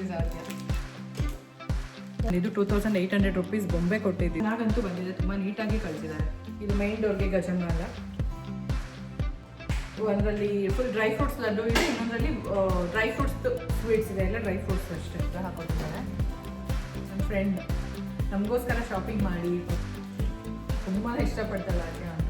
This is ಆದ್ಯ. ಇದು 2800 rupees ಬೊಂಬೆ ಕೊಟ್ಟಿದ್ದೀವಿ. ನಾಗಂತೂ ಬಂದಿದೆ, ತುಂಬ ನೀಟಾಗಿ ಕಳಿಸಿದ್ದಾರೆ. ಇದು ಮೈನ್ ಡೋರ್ಗೆ ಗಜಮಾಲ, ಒಂದರಲ್ಲಿ ಫುಲ್ ಡ್ರೈ ಫ್ರೂಟ್ಸ್ ಲಡ್ಡು ಇದೆ, ಇನ್ನೊಂದರಲ್ಲಿ ಡ್ರೈ ಫ್ರೂಟ್ಸ್ ಸ್ವೀಟ್ಸ್ ಇದೆ. ಎಲ್ಲ ಡ್ರೈ ಫ್ರೂಟ್ಸ್ ಅಷ್ಟೇ ಅಂತ ಹಾಕೊಟ್ಟಿದ್ದಾರೆ. ನನ್ನ ಫ್ರೆಂಡ್ ನಮಗೋಸ್ಕರ ಶಾಪಿಂಗ್ ಮಾಡಿ ತುಂಬ ಇಷ್ಟಪಡ್ತಲ್ಲ ಆಕೆ ಅಂತ.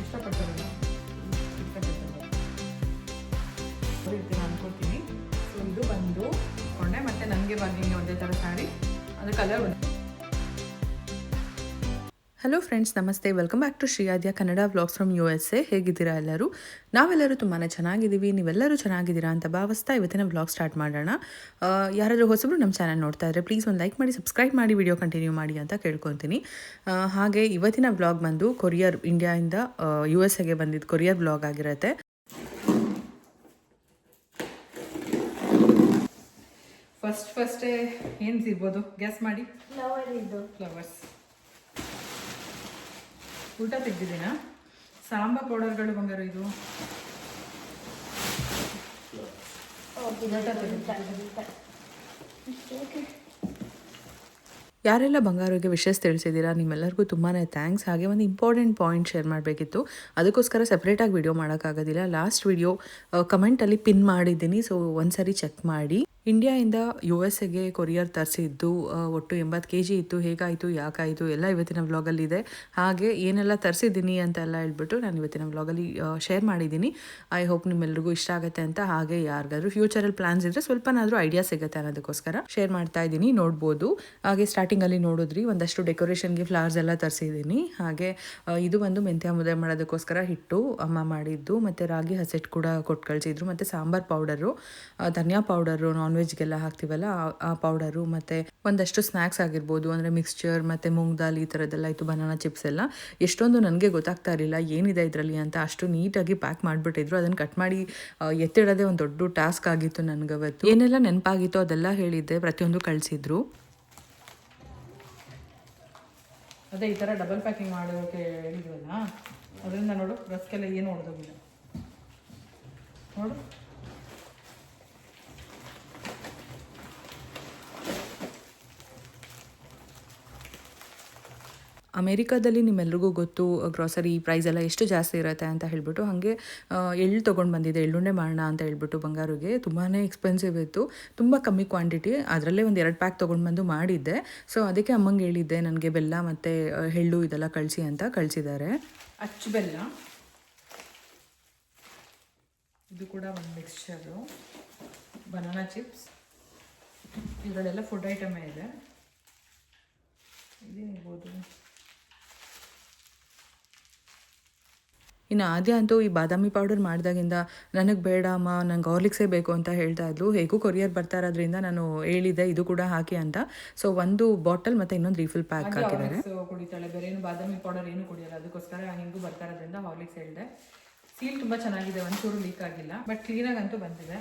ಇಷ್ಟಪಡ್ತಾರಲ್ಲ ಇರ್ತೀನಿ ಅನ್ಕೋತೀನಿ. ಸೊ ಇದು ಬಂದು ಕೊಂಡೆ, ಮತ್ತು ನನಗೆ ಬಂದಿಗೆ ಒಂದೇ ಥರ ಸ್ಯಾರಿ, ಅದು ಕಲರ್ ಒಂದು. ಹಲೋ ಫ್ರೆಂಡ್ಸ್, ನಮಸ್ತೆ. Welcome back to Shriyadya Kannada vlogs from USA. ಹೇಗಿದ್ದೀರಾ ಎಲ್ಲರೂ? ನಾವೆಲ್ಲರೂ ತುಂಬಾ ಚೆನ್ನಾಗಿದ್ದೀವಿ, ನೀವೆಲ್ಲರೂ ಚೆನ್ನಾಗಿದ್ದೀರಾ ಅಂತ ಭಾವಿಸ್ತಾ ಇವತ್ತಿನ ವ್ಲಾಗ್ ಸ್ಟಾರ್ಟ್ ಮಾಡೋಣ. ಯಾರಾದರೂ ಹೊಸಬರು ನಮ್ಮ ಚಾನಲ್ ನೋಡ್ತಾ ಇದ್ದರೆ ಪ್ಲೀಸ್ ಒಂದು ಲೈಕ್ ಮಾಡಿ, ಸಬ್ಸ್ಕ್ರೈಬ್ ಮಾಡಿ, ವಿಡಿಯೋ ಕಂಟಿನ್ಯೂ ಮಾಡಿ ಅಂತ ಕೇಳ್ಕೊತೀನಿ. ಹಾಗೆ ಇವತ್ತಿನ ವ್ಲಾಗ್ ಬಂದು ಕೊರಿಯರ್, ಇಂಡಿಯಾಯಿಂದ USA ಬಂದಿದ್ದು ಕೊರಿಯರ್ ವ್ಲಾಗ್ ಆಗಿರುತ್ತೆ. ಫಸ್ಟೇ ಏನು ಸಿಗ್ಬೋದು ಗ್ಯಾಸ್ ಮಾಡಿ? ಫ್ಲವರ್ಸ್ ಉಲ್ಟಾ ತೆಗ್ದಿದ್ದೀನಾ? ಸಾಂಬಾರ್ ಪೌಡರ್ಗಳು ಬಂಗಾರ ಇದು ಯಾರೆಲ್ಲ ಬಂಗಾರಿಗೆ ವಿಶಸ್ ತಿಳಿಸಿದ್ದೀರಾ ನಿಮ್ಮೆಲ್ಲರಿಗೂ ತುಂಬಾ ಥ್ಯಾಂಕ್ಸ್. ಹಾಗೆ ಒಂದು ಇಂಪಾರ್ಟೆಂಟ್ ಪಾಯಿಂಟ್ ಶೇರ್ ಮಾಡಬೇಕಿತ್ತು, ಅದಕ್ಕೋಸ್ಕರ ಸಪ್ರೇಟಾಗಿ ವಿಡಿಯೋ ಮಾಡೋಕ್ಕಾಗೋದಿಲ್ಲ. ಲಾಸ್ಟ್ ವಿಡಿಯೋ ಕಮೆಂಟಲ್ಲಿ ಪಿನ್ ಮಾಡಿದ್ದೀನಿ, ಸೊ ಒಂದ್ಸರಿ ಚೆಕ್ ಮಾಡಿ. ಇಂಡಿಯಾಯಿಂದ USA ಕೊರಿಯರ್ ತರಿಸಿದ್ದು ಒಟ್ಟು 80 kg ಇತ್ತು. ಹೇಗಾಯಿತು, ಯಾಕಾಯಿತು ಎಲ್ಲ ಇವತ್ತಿನ ವ್ಲಾಗಲ್ಲಿದೆ. ಹಾಗೆ ಏನೆಲ್ಲ ತರಿಸಿದ್ದೀನಿ ಅಂತೆಲ್ಲ ಹೇಳ್ಬಿಟ್ಟು ನಾನು ಇವತ್ತಿನ ವ್ಲಾಗಲ್ಲಿ ಶೇರ್ ಮಾಡಿದ್ದೀನಿ. ಐ ಹೋಪ್ ನಿಮ್ಮೆಲ್ರಿಗೂ ಇಷ್ಟ ಆಗುತ್ತೆ ಅಂತ. ಹಾಗೆ ಯಾರಿಗಾದ್ರೂ ಫ್ಯೂಚರಲ್ಲಿ ಪ್ಲಾನ್ಸ್ ಇದ್ದರೆ ಸ್ವಲ್ಪನಾದರೂ ಐಡಿಯಾ ಸಿಗುತ್ತೆ ಅನ್ನೋದಕ್ಕೋಸ್ಕರ ಶೇರ್ ಮಾಡ್ತಾ ಇದ್ದೀನಿ, ನೋಡ್ಬೋದು. ಹಾಗೆ ಸ್ಟಾರ್ಟಿಂಗಲ್ಲಿ ನೋಡಿದ್ರಿ ಒಂದಷ್ಟು ಡೆಕೋರೇಷನ್ಗೆ ಫ್ಲವರ್ಸ್ ಎಲ್ಲ ತರಿಸಿದ್ದೀನಿ. ಹಾಗೆ ಇದು ಒಂದು ಮೆಂತ್ಯ ಮುದ್ದೆ ಮಾಡೋದಕ್ಕೋಸ್ಕರ ಹಿಟ್ಟು ಅಮ್ಮ ಮಾಡಿದ್ದು, ಮತ್ತು ರಾಗಿ ಹಸಿಟ್ಟು ಕೂಡ ಕೊಟ್ಟು ಕಳಿಸಿದ್ರು, ಮತ್ತು ಸಾಂಬಾರ್ ಪೌಡರು, ಧನಿಯಾ ಪೌಡರು, ನಾನ್ ವೆಜ್ಗೆಲ್ಲ ಹಾಕ್ತೀವಲ್ಲ ಆ ಪೌಡರು, ಮತ್ತು ಒಂದಷ್ಟು ಸ್ನ್ಯಾಕ್ಸ್ ಆಗಿರ್ಬೋದು, ಅಂದರೆ ಮಿಕ್ಸ್ಚರ್ ಮತ್ತು ಮೂಂಗ್ ದಾಲ್ ಈ ಥರದ್ದೆಲ್ಲ ಇತ್ತು, ಬನಾನಾ ಚಿಪ್ಸ್ ಎಲ್ಲ. ಎಷ್ಟೊಂದು ನನಗೆ ಗೊತ್ತಾಗ್ತಾ ಇರಲಿಲ್ಲ ಏನಿದೆ ಇದರಲ್ಲಿ ಅಂತ. ಅಷ್ಟು ನೀಟಾಗಿ ಪ್ಯಾಕ್ ಮಾಡಿಬಿಟ್ಟಿದ್ರು. ಅದನ್ನು ಕಟ್ ಮಾಡಿ ಎತ್ತಿಡೋದೇ ಒಂದು ದೊಡ್ಡ ಟಾಸ್ಕ್ ಆಗಿತ್ತು ನನಗವತ್ತು. ಏನೆಲ್ಲ ನೆನಪಾಗಿತ್ತು ಅದೆಲ್ಲ ಹೇಳಿದ್ದೆ, ಪ್ರತಿಯೊಂದು ಕಳಿಸಿದ್ರು. ಅದೇ ಈ ಥರ ಡಬಲ್ ಪ್ಯಾಕಿಂಗ್ ಮಾಡೋಕ್ಕೆ ಹೇಳಿದ್ವಲ್ಲ, ಅದರಿಂದ ನೋಡು ರಸ್ಕೆಲ್ಲ ಏನು ಹೊಡೆದೋಗಿಲ್ಲ ನೋಡು. ಅಮೇರಿಕಾದಲ್ಲಿ ನಿಮ್ಮೆಲ್ರಿಗೂ ಗೊತ್ತು ಗ್ರಾಸರಿ ಪ್ರೈಸ್ ಎಲ್ಲ ಎಷ್ಟು ಜಾಸ್ತಿ ಇರುತ್ತೆ ಅಂತ ಹೇಳ್ಬಿಟ್ಟು. ಹಾಗೆ ಎಳ್ಳು ತೊಗೊಂಡು ಬಂದಿದ್ದೆ, ಎಳ್ಳುಂಡೆ ಮಾಡೋಣ ಅಂತ ಹೇಳ್ಬಿಟ್ಟು ಬಂಗಾರಿಗೆ. ತುಂಬಾ ಎಕ್ಸ್ಪೆನ್ಸಿವ್ ಇತ್ತು, ತುಂಬ ಕಮ್ಮಿ ಕ್ವಾಂಟಿಟಿ, ಅದರಲ್ಲೇ ಒಂದು 2 ಪ್ಯಾಕ್ ತೊಗೊಂಡು ಬಂದು ಮಾಡಿದ್ದೆ. ಸೊ ಅದಕ್ಕೆ ಅಮ್ಮಂಗೆ ಹೇಳಿದ್ದೆ ನನಗೆ ಬೆಲ್ಲ ಮತ್ತು ಎಳ್ಳು ಇದೆಲ್ಲ ಕಳಿಸಿ ಅಂತ. ಕಳಿಸಿದ್ದಾರೆ. ಅಚ್ಚು ಬೆಲ್ಲ, ಇದು ಕೂಡ ಒಂದು ಮಿಕ್ಸ್ಚರು, ಬನಾನಾ ಚಿಪ್ಸ್, ಇದರಲ್ಲೆಲ್ಲ ಫುಡ್ ಐಟಮೇ ಇದೆ. ಇದೇನಿರ್ಬೋದು? ಇನ್ನು ಆದ್ಯ ಅಂತೂ ಈ ಬಾದಾಮಿ ಪೌಡರ್ ಮಾಡಿದಾಗಿಂದ ನನಗೆ ಬೇಡ ಅಮ್ಮ, ನಂಗೆ ಹಾರ್ಲಿಕ್ಸೇ ಬೇಕು ಅಂತ ಹೇಳ್ತಾ ಇದ್ಲು. ಹೇಗೂ ಕೊರಿಯರ್ ಬರ್ತಾ ಇರೋದ್ರಿಂದ ನಾನು ಹೇಳಿದ್ದೆ ಇದು ಕೂಡ ಹಾಕಿ ಅಂತ. ಸೊ ಒಂದು ಬಾಟಲ್ ಮತ್ತು ಇನ್ನೊಂದು ರೀಫಿಲ್ ಪ್ಯಾಕ್ ಹಾಕಿದ್ದಾರೆ. ಕುಡಿತಾಳೆ, ಬೇರೆ ಏನು ಬಾದಾಮಿ ಪೌಡರ್ ಏನು ಕುಡಿಯಲ್ಲ, ಅದಕ್ಕೋಸ್ಕರ ಹಿಂಗೂ ಬರ್ತಾ ಇರೋದ್ರಿಂದ ಹಾರ್ಲಿಕ್ಸ್ ಹೇಳಿದೆ. ಸೀಲ್ ತುಂಬ ಚೆನ್ನಾಗಿದೆ, ಒಂಚೂರು ಲೀಕ್ ಆಗಿಲ್ಲ, ಬಟ್ ಕ್ಲೀನಾಗಿ ಅಂತೂ ಬಂದಿದೆ.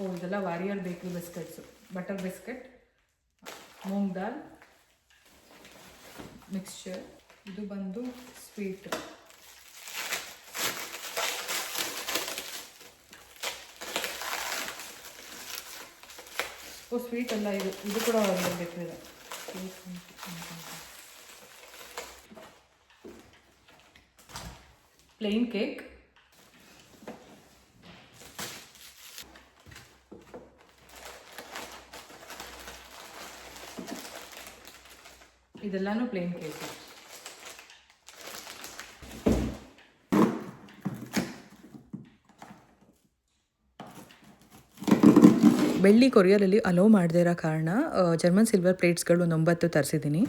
ಓ, ಇದೆಲ್ಲ ವಾರಿಯರ್ ಬೇಕ್ರಿ ಬಿಸ್ಕೆಟ್ಸು, ಬಟರ್ ಬಿಸ್ಕೆಟ್, ಮೂಂಗ್ ದಾಲ್ ಮಿಕ್ಸ್ಚರ್, ಇದು ಬಂದು ಸ್ವೀಟ್. ಓ, ಸ್ವೀಟ್ ಅಲ್ಲ ಇದು, ಇದು ಕೂಡ ಬೇಕಿದೆ. ಪ್ಲೇನ್ ಕೇಕ್, ಇದೆಲ್ಲಾನು ಪ್ಲೇನ್ ಕೇಕ್. ಬೆಳ್ಳಿ ಕೊರಿಯರಲ್ಲಿ ಅಲೋ ಮಾಡದೇ ಇರೋ ಕಾರಣ ಜರ್ಮನ್ ಸಿಲ್ವರ್ ಪ್ಲೇಟ್ಸ್ಗಳು 9 ತರಿಸಿದ್ದೀನಿ.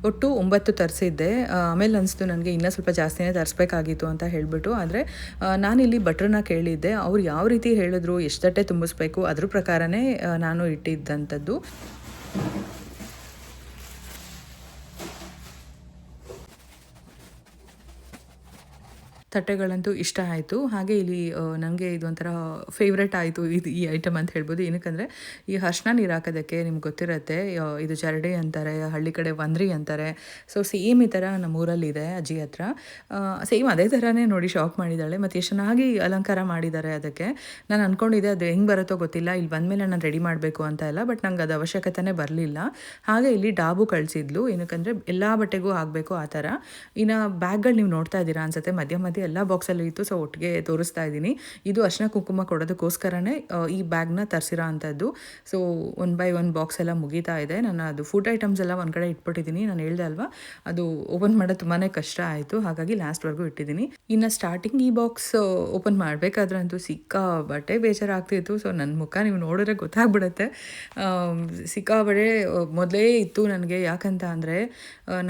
ಒಟ್ಟು 9 ತರಿಸಿದ್ದೆ. ಆಮೇಲೆ ಅನಿಸ್ತು ನನಗೆ ಇನ್ನೂ ಸ್ವಲ್ಪ ಜಾಸ್ತಿನೇ ತರಿಸ್ಬೇಕಾಗಿತ್ತು ಅಂತ ಹೇಳಿಬಿಟ್ಟು. ಆದರೆ ನಾನಿಲ್ಲಿ ಭಟ್ರನ್ನ ಕೇಳಿದ್ದೆ. ಅವ್ರು ಯಾವ ರೀತಿ ಹೇಳಿದ್ರು, ಎಷ್ಟು ತಟ್ಟೆ ತುಂಬಿಸ್ಬೇಕು ಅದ್ರ ಪ್ರಕಾರನೇ ನಾನು ಇಟ್ಟಿದ್ದಂಥದ್ದು. ತಟ್ಟೆಗಳಂತೂ ಇಷ್ಟ ಆಯಿತು. ಹಾಗೆ ಇಲ್ಲಿ ನನಗೆ ಇದೊಂಥರ ಫೇವ್ರೆಟ್ ಆಯಿತು ಈ ಐಟಮ್ ಅಂತ ಹೇಳ್ಬೋದು. ಏನಕ್ಕಂದರೆ ಈ ಅರ್ಶಿನ ನೀರು ಹಾಕೋದಕ್ಕೆ ನಿಮ್ಗೆ ಗೊತ್ತಿರುತ್ತೆ, ಇದು ಜರಡಿ ಅಂತಾರೆ, ಹಳ್ಳಿ ಕಡೆ ವಂದ್ರಿ ಅಂತಾರೆ. ಸೊ ಸೇಮ್ ಈ ಥರ ನಮ್ಮೂರಲ್ಲಿದೆ ಅಜ್ಜಿ ಹತ್ರ. ಸೇಮ್ ಅದೇ ಥರನೇ ನೋಡಿ ಶಾಪ್ ಮಾಡಿದ್ದಾಳೆ. ಮತ್ತು ಎಷ್ಟು ಚೆನ್ನಾಗಿ ಅಲಂಕಾರ ಮಾಡಿದ್ದಾರೆ ಅದಕ್ಕೆ. ನಾನು ಅಂದ್ಕೊಂಡಿದ್ದೆ ಅದು ಹೆಂಗೆ ಬರುತ್ತೋ ಗೊತ್ತಿಲ್ಲ, ಇಲ್ಲಿ ಬಂದಮೇಲೆ ನಾನು ರೆಡಿ ಮಾಡಬೇಕು ಅಂತ ಎಲ್ಲ. ಬಟ್ ನಂಗೆ ಅದು ಅವಶ್ಯಕತೆನೇ ಬರಲಿಲ್ಲ. ಹಾಗೆ ಇಲ್ಲಿ ಡಾಬು ಕಳಿಸಿದ್ಲು, ಏನಕ್ಕಂದರೆ ಎಲ್ಲ ಬಟ್ಟೆಗೂ ಆಗಬೇಕು ಆ ಥರ. ಇನ್ನು ಬ್ಯಾಗ್ಗಳು ನೀವು ನೋಡ್ತಾ ಇದ್ದೀರಾ ಅನ್ಸುತ್ತೆ, ಮಧ್ಯ ಎಲ್ಲ ಬಾಕ್ಸಲ್ಲಿ ಇತ್ತು. ಸೊ ಒಟ್ಟಿಗೆ ತೋರಿಸ್ತಾ ಇದ್ದೀನಿ. ಇದು ಅರ್ಶಿನ ಕುಂಕುಮ ಕೊಡೋದಕ್ಕೋಸ್ಕರನೇ ಈ ಬ್ಯಾಗ್ನ ತರಿಸಿರೋ ಅಂಥದ್ದು. ಸೊ 1 by 1 ಬಾಕ್ಸ್ ಎಲ್ಲ ಮುಗೀತಾ ಇದೆ. ನಾನು ಅದು ಫುಡ್ ಐಟಮ್ಸ್ ಎಲ್ಲ ಒಂದು ಕಡೆ ಇಟ್ಬಿಟ್ಟಿದ್ದೀನಿ. ನಾನು ಹೇಳ್ದೆ ಅಲ್ವಾ, ಅದು ಓಪನ್ ಮಾಡೋದು ತುಂಬಾ ಕಷ್ಟ ಆಯಿತು. ಹಾಗಾಗಿ ಲಾಸ್ಟ್ವರೆಗೂ ಇಟ್ಟಿದ್ದೀನಿ. ಇನ್ನು ಸ್ಟಾರ್ಟಿಂಗ್ ಈ ಬಾಕ್ಸ್ ಓಪನ್ ಮಾಡಬೇಕಾದ್ರಂತೂ ಸಿಕ್ಕಾಬಟ್ಟೆ ಬೇಜಾರಾಗ್ತಿತ್ತು. ಸೊ ನನ್ನ ಮುಖ ನೀವು ನೋಡಿದ್ರೆ ಗೊತ್ತಾಗ್ಬಿಡುತ್ತೆ. ಸಿಕ್ಕಾಬಟ್ಟೆ ಮೊದಲೇ ಇತ್ತು ನನಗೆ. ಯಾಕಂತ ಅಂದರೆ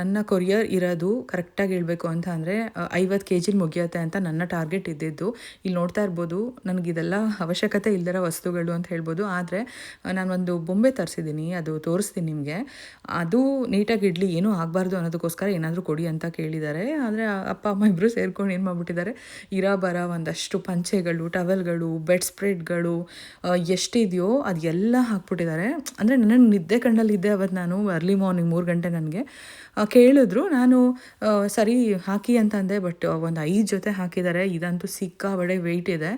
ನನ್ನ ಕೊರಿಯರ್ ಇರೋದು ಕರೆಕ್ಟಾಗಿ ಹೇಳಬೇಕು ಅಂತ ಅಂದರೆ 50 kg ಮುಗಿಯುತ್ತೆ ಅಂತ ನನ್ನ ಟಾರ್ಗೆಟ್ ಇದ್ದಿದ್ದು. ಇಲ್ಲಿ ನೋಡ್ತಾ ಇರ್ಬೋದು, ನನಗಿದೆಲ್ಲ ಅವಶ್ಯಕತೆ ಇಲ್ಲದಿರೋ ವಸ್ತುಗಳು ಅಂತ ಹೇಳ್ಬೋದು. ಆದರೆ ನಾನೊಂದು ಬೊಂಬೆ ತರಿಸಿದ್ದೀನಿ, ಅದು ತೋರಿಸ್ತೀನಿ ನಿಮಗೆ. ಅದು ನೀಟಾಗಿ ಇಡಲಿ, ಏನೂ ಆಗಬಾರ್ದು ಅನ್ನೋದಕ್ಕೋಸ್ಕರ ಏನಾದರೂ ಕೊಡಿ ಅಂತ ಕೇಳಿದ್ದಾರೆ. ಆದರೆ ಅಪ್ಪ ಅಮ್ಮ ಇಬ್ಬರು ಸೇರ್ಕೊಂಡು ಏನು ಮಾಡಿಬಿಟ್ಟಿದ್ದಾರೆ, ಇರೋ ಬರೋ ಒಂದಷ್ಟು ಪಂಚೆಗಳು, ಟವೆಲ್ಗಳು, ಬೆಡ್ ಸ್ಪ್ರೆಡ್ಗಳು ಎಷ್ಟಿದೆಯೋ ಅದು ಎಲ್ಲ ಹಾಕ್ಬಿಟ್ಟಿದ್ದಾರೆ. ಅಂದರೆ ನನಗೆ ನಿದ್ದೆ ಕಣ್ಣಲ್ಲಿದ್ದೆ ಅವತ್ತು. ನಾನು ಅರ್ಲಿ ಮಾರ್ನಿಂಗ್ 3 ಗಂಟೆ ನನಗೆ ಕೇಳಿದ್ರು. ನಾನು ಸರಿ ಹಾಕಿ ಅಂತಂದೆ. ಬಟ್ ಒಂದು 5 ಜೊತೆ ಹಾಕಿದ್ದಾರೆ. ಇದಂತೂ ಸಿಕ್ಕಾಬಡೆ ವೆಯ್ಟ್ ಇದೆ.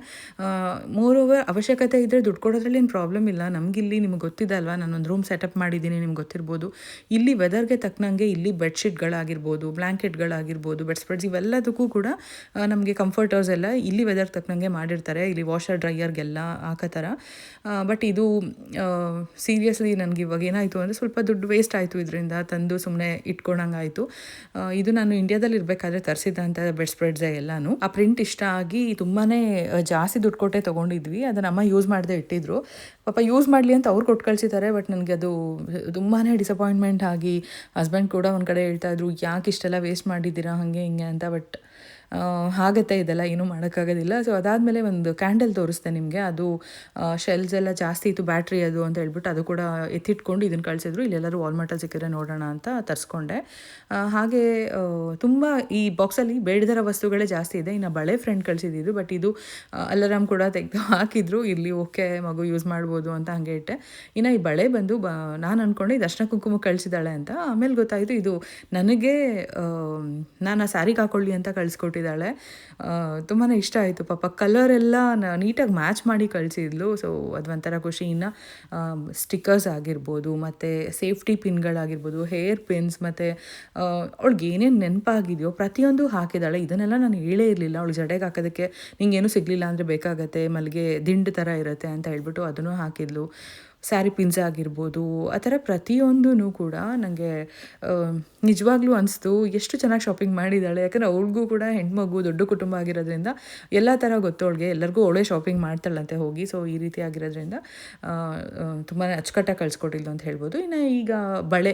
ಮೋರೋವರ್ ಅವಶ್ಯಕತೆ ಇದ್ದರೆ ದುಡ್ಡು ಕೊಡೋದ್ರಲ್ಲಿ ಏನು ಪ್ರಾಬ್ಲಮ್ ಇಲ್ಲ. ನಮಗಿಲ್ಲಿ ನಿಮ್ಗೆ ಗೊತ್ತಿದೆ ಅಲ್ವಾ, ನಾನೊಂದು ರೂಮ್ ಸೆಟಪ್ ಮಾಡಿದ್ದೀನಿ, ನಿಮ್ಗೆ ಗೊತ್ತಿರ್ಬೋದು. ಇಲ್ಲಿ ವೆದರ್ಗೆ ತಕ್ಕನಂಗೆ ಇಲ್ಲಿ ಬೆಡ್ಶೀಟ್ಗಳಾಗಿರ್ಬೋದು, ಬ್ಲ್ಯಾಂಕೆಟ್ಗಳಾಗಿರ್ಬೋದು, ಬೆಡ್ ಸ್ಪ್ರೆಡ್ಸ್ ಇವೆಲ್ಲದಕ್ಕೂ ಕೂಡ ನಮಗೆ ಕಂಫರ್ಟರ್ಸ್ ಎಲ್ಲ ಇಲ್ಲಿ ವೆದರ್ ತಕ್ಕನಂಗೆ ಮಾಡಿರ್ತಾರೆ. ಇಲ್ಲಿ ವಾಷರ್ ಡ್ರೈಯರ್ಗೆಲ್ಲ ಹಾಕೋ ಥರ. ಬಟ್ ಇದು ಸೀರಿಯಸ್ಲಿ ನನಗೆ ಇವಾಗ ಏನಾಯಿತು ಅಂದರೆ ಸ್ವಲ್ಪ ದುಡ್ಡು ವೇಸ್ಟ್ ಆಯಿತು. ಇದರಿಂದ ತಂದು ಸುಮ್ಮನೆ ಇಟ್ಕೊಂಡಂಗಾಯಿತು. ಇದು ನಾನು ಇಂಡಿಯಾದಲ್ಲಿ ಇರಬೇಕಾದ್ರೆ ತರಿಸಿದ್ದಂಥ ಬೆಡ್ ಸ್ಪ್ರೆಡ್ಸೇ ಎಲ್ಲನೂ. ಆ ಪ್ರಿಂಟ್ ಇಷ್ಟ ಆಗಿ ತುಂಬಾ ಜಾಸ್ತಿ ದುಡ್ಡು ಕೊಟ್ಟೆ ತೊಗೊಂಡಿದ್ವಿ. ಅದನ್ನು ಅಮ್ಮ ಯೂಸ್ ಮಾಡದೆ ಇಟ್ಟಿದ್ರು. ಪಾಪ ಯೂಸ್ ಮಾಡಲಿ ಅಂತ ಅವ್ರು ಕೊಟ್ಟು ಕಳಿಸಿದ್ದಾರೆ. ಬಟ್ ನನಗೆ ಅದು ತುಂಬಾ ಡಿಸಪಾಯಿಂಟ್ಮೆಂಟ್ ಆಗಿ, ಹಸ್ಬೆಂಡ್ ಕೂಡ ಒಂದು ಕಡೆ ಹೇಳ್ತಾಯಿದ್ರು, ಯಾಕೆ ಇಷ್ಟೆಲ್ಲ ವೇಸ್ಟ್ ಮಾಡಿದ್ದೀರಾ ಹಾಗೆ ಹಿಂಗೆ ಅಂತ. ಬಟ್ ಆಗುತ್ತೆ, ಇದೆಲ್ಲ ಏನೂ ಮಾಡೋಕ್ಕಾಗೋದಿಲ್ಲ. ಸೊ ಅದಾದಮೇಲೆ ಒಂದು ಕ್ಯಾಂಡಲ್ ತೋರಿಸ್ದೆ ನಿಮಗೆ. ಅದು ಶೆಲ್ಸ್ ಎಲ್ಲ ಜಾಸ್ತಿ ಇತ್ತು, ಬ್ಯಾಟ್ರಿ ಅದು ಅಂತ ಹೇಳ್ಬಿಟ್ಟು ಅದು ಕೂಡ ಎತ್ತಿಟ್ಕೊಂಡು ಇದನ್ನು ಕಳಿಸಿದ್ರು. ಇಲ್ಲೆಲ್ಲರೂ ವಾಲ್ಮಾರ್ಟಲ್ಲಿ ಸಿಕ್ಕಿದ್ರೆ ನೋಡೋಣ ಅಂತ ತರಿಸ್ಕೊಂಡೆ. ಹಾಗೆ ತುಂಬ ಈ ಬಾಕ್ಸಲ್ಲಿ ಬೇಡದಿರೋ ವಸ್ತುಗಳೇ ಜಾಸ್ತಿ ಇದೆ. ಇನ್ನು ಬಳೆ ಫ್ರೆಂಡ್ ಕಳಿಸಿದ್ದು, ಬಟ್ ಇದು ಅಲಾರಾಮ್ ಕೂಡ ತೆಗೆದು ಹಾಕಿದ್ರು. ಇಲ್ಲಿ ಓಕೆ ಮಗು ಯೂಸ್ ಮಾಡ್ಬೋದು ಅಂತ ಹಾಗೆ ಇಟ್ಟೆ. ಇನ್ನು ಈ ಬಳೆ ಬಂದು ನಾನು ಅಂದ್ಕೊಂಡೆ ಇದು ಅರ್ಶಿನ ಕುಂಕುಮ ಕಳಿಸಿದ್ದಾಳೆ ಅಂತ. ಆಮೇಲೆ ಗೊತ್ತಾಯಿತು ಇದು ನನಗೆ ನಾನು ಆ ಸ್ಯಾರಿಗೆ ಹಾಕ್ಕೊಳ್ಳಿ ಅಂತ ಕಳಿಸ್ಕೊಟ್ಟಿದ್ದಾಳೆ. ತುಂಬಾ ಇಷ್ಟ ಆಯಿತು. ಪಾಪ ಕಲರ್ ಎಲ್ಲ ನೀಟಾಗಿ ಮ್ಯಾಚ್ ಮಾಡಿ ಕಳಿಸಿದ್ಲು. ಸೊ ಅದು ಒಂಥರ ಖುಷಿ. ಇನ್ನು ಸ್ಟಿಕ್ಕರ್ಸ್ ಆಗಿರ್ಬೋದು, ಮತ್ತು ಸೇಫ್ಟಿ ಪಿನ್ಗಳಾಗಿರ್ಬೋದು, ಹೇರ್ ಪಿನ್ಸ್, ಮತ್ತು ಅವಳಿಗೆ ಏನೇನು ನೆನಪಾಗಿದೆಯೋ ಪ್ರತಿಯೊಂದು ಹಾಕಿದ್ದಾಳೆ. ಇದನ್ನೆಲ್ಲ ನಾನು ಹೇಳೇ ಇರಲಿಲ್ಲ. ಅವಳಿಗೆ ಜಡೆಗೆ ಹಾಕೋದಕ್ಕೆ ನಿಂಗೇನು ಸಿಗಲಿಲ್ಲ ಅಂದರೆ ಬೇಕಾಗತ್ತೆ, ಮಲ್ಲಿಗೆ ದಿಂಡು ಥರ ಇರುತ್ತೆ ಅಂತ ಹೇಳ್ಬಿಟ್ಟು ಅದನ್ನು ಹಾಕಿದ್ಲು. ಸ್ಯಾರಿ ಪಿನ್ಸ್ ಆಗಿರ್ಬೋದು, ಆ ಥರ ಪ್ರತಿಯೊಂದೂ ಕೂಡ ನನಗೆ ನಿಜವಾಗ್ಲೂ ಅನಿಸ್ತು ಎಷ್ಟು ಚೆನ್ನಾಗಿ ಶಾಪಿಂಗ್ ಮಾಡಿದ್ದಾಳೆ. ಯಾಕಂದರೆ ಅವ್ಳಿಗೂ ಕೂಡ ಹೆಣ್ಮಗು, ದೊಡ್ಡ ಕುಟುಂಬ ಆಗಿರೋದ್ರಿಂದ ಎಲ್ಲ ಥರ ಗೊತ್ತು ಅವಳಿಗೆ. ಎಲ್ಲರಿಗೂ ಅವಳೇ ಶಾಪಿಂಗ್ ಮಾಡ್ತಾಳಂತೆ ಹೋಗಿ. ಸೊ ಈ ರೀತಿ ಆಗಿರೋದ್ರಿಂದ ತುಂಬಾ ಅಚ್ಚುಕಟ್ಟಾಗಿ ಕಳಿಸ್ಕೊಟ್ಟಿದ್ದು ಅಂತ ಹೇಳ್ಬೋದು. ಇನ್ನು ಈಗ ಬಳೆ,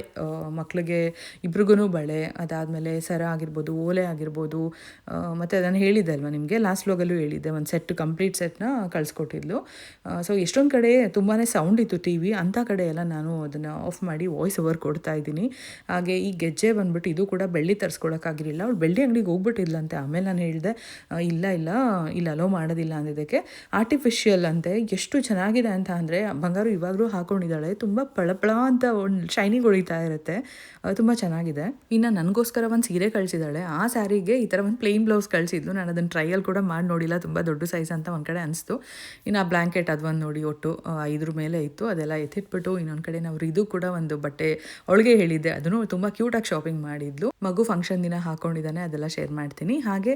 ಮಕ್ಳಿಗೆ ಇಬ್ರಿಗೂ ಬಳೆ, ಅದಾದಮೇಲೆ ಸರ ಆಗಿರ್ಬೋದು, ಓಲೆ ಆಗಿರ್ಬೋದು, ಮತ್ತು ಅದನ್ನು ಹೇಳಿದ್ದೆ ಅಲ್ವಾ ನಿಮಗೆ, ಲಾಸ್ಟ್ ವ್ಲಾಗಲ್ಲೂ ಹೇಳಿದ್ದೆ, ಒಂದು ಸೆಟ್ ಕಂಪ್ಲೀಟ್ ಸೆಟ್ನ ಕಳಿಸ್ಕೊಟ್ಟಿದ್ಲು. ಸೊ ಎಷ್ಟೊಂದು ಕಡೆ ತುಂಬಾ ಸೌಂಡ್ ಇತ್ತು ಟಿ ವಿ, ಅಂಥ ಕಡೆ ಎಲ್ಲ ನಾನು ಅದನ್ನು ಆಫ್ ಮಾಡಿ ವಾಯ್ಸ್ ಓವರ್ ಕೊಡ್ತಾ ಇದ್ದೀನಿ. ಹಾಗೆ ಈ ಗೆಜ್ಜೆ ಬಂದ್ಬಿಟ್ಟು ಇದು ಕೂಡ ಬೆಳ್ಳಿ ತರಿಸ್ಕೊಳಕ್ಕಾಗಿರಲಿಲ್ಲ. ಅವಳು ಬೆಳ್ಳಿ ಅಂಗಡಿಗೆ ಹೋಗ್ಬಿಟ್ಟಿದ್ಲಂತೆ. ಆಮೇಲೆ ನಾನು ಹೇಳಿದೆ ಇಲ್ಲ ಅಲೋ ಮಾಡೋದಿಲ್ಲ ಅಂದಿದ್ದಕ್ಕೆ. ಆರ್ಟಿಫಿಷಿಯಲ್ ಅಂತೆ. ಎಷ್ಟು ಚೆನ್ನಾಗಿದೆ ಅಂತ ಅಂದರೆ ಬಂಗಾರು ಇವಾಗಲೂ ಹಾಕ್ಕೊಂಡಿದ್ದಾಳೆ. ತುಂಬ ಪಳಪಳ ಅಂತ ಒಂದು ಶೈನಿಂಗ್ ಹೊಡಿತಾ ಇರುತ್ತೆ. ತುಂಬ ಚೆನ್ನಾಗಿದೆ. ಇನ್ನು ನನಗೋಸ್ಕರ ಒಂದು ಸೀರೆ ಕಳಿಸಿದ್ದಾಳೆ. ಆ ಸ್ಯಾರಿಗೆ ಈ ಥರ ಒಂದು ಪ್ಲೇನ್ ಬ್ಲೌಸ್ ಕಳಿಸಿದ್ಲು. ನಾನು ಅದನ್ನು ಟ್ರಯಲ್ ಕೂಡ ಮಾಡಿ ನೋಡಿಲ್ಲ, ತುಂಬ ದೊಡ್ಡ ಸೈಜ್ ಅಂತ ಒಂದು ಕಡೆ ಅನಿಸ್ತು. ಇನ್ನು ಆ ಬ್ಲ್ಯಾಂಕೆಟ್ ಅದೊಂದು ನೋಡಿ ಒಟ್ಟು 5 ಮೇಲೆ ಇತ್ತು. ಅದೆಲ್ಲ ಎತ್ತಿಟ್ಬಿಟ್ಟು ಇನ್ನೊಂದು ಕಡೆ ನಾವು ಇದು ಕೂಡ ಒಂದು ಬಟ್ಟೆ ಅವಳಿಗೆ ಹೇಳಿದ್ದೆ, ಅದನ್ನು ತುಂಬ ಕ್ಯೂಟಾಗಿ ಶಾಪಿಂಗ್ ಮಾಡಿದ್ಲು. ಮಗು ಫಂಕ್ಷನ್ ದಿನ ಹಾಕ್ಕೊಂಡಿದ್ದಾನೆ, ಅದೆಲ್ಲ ಶೇರ್ ಮಾಡ್ತೀನಿ. ಹಾಗೆ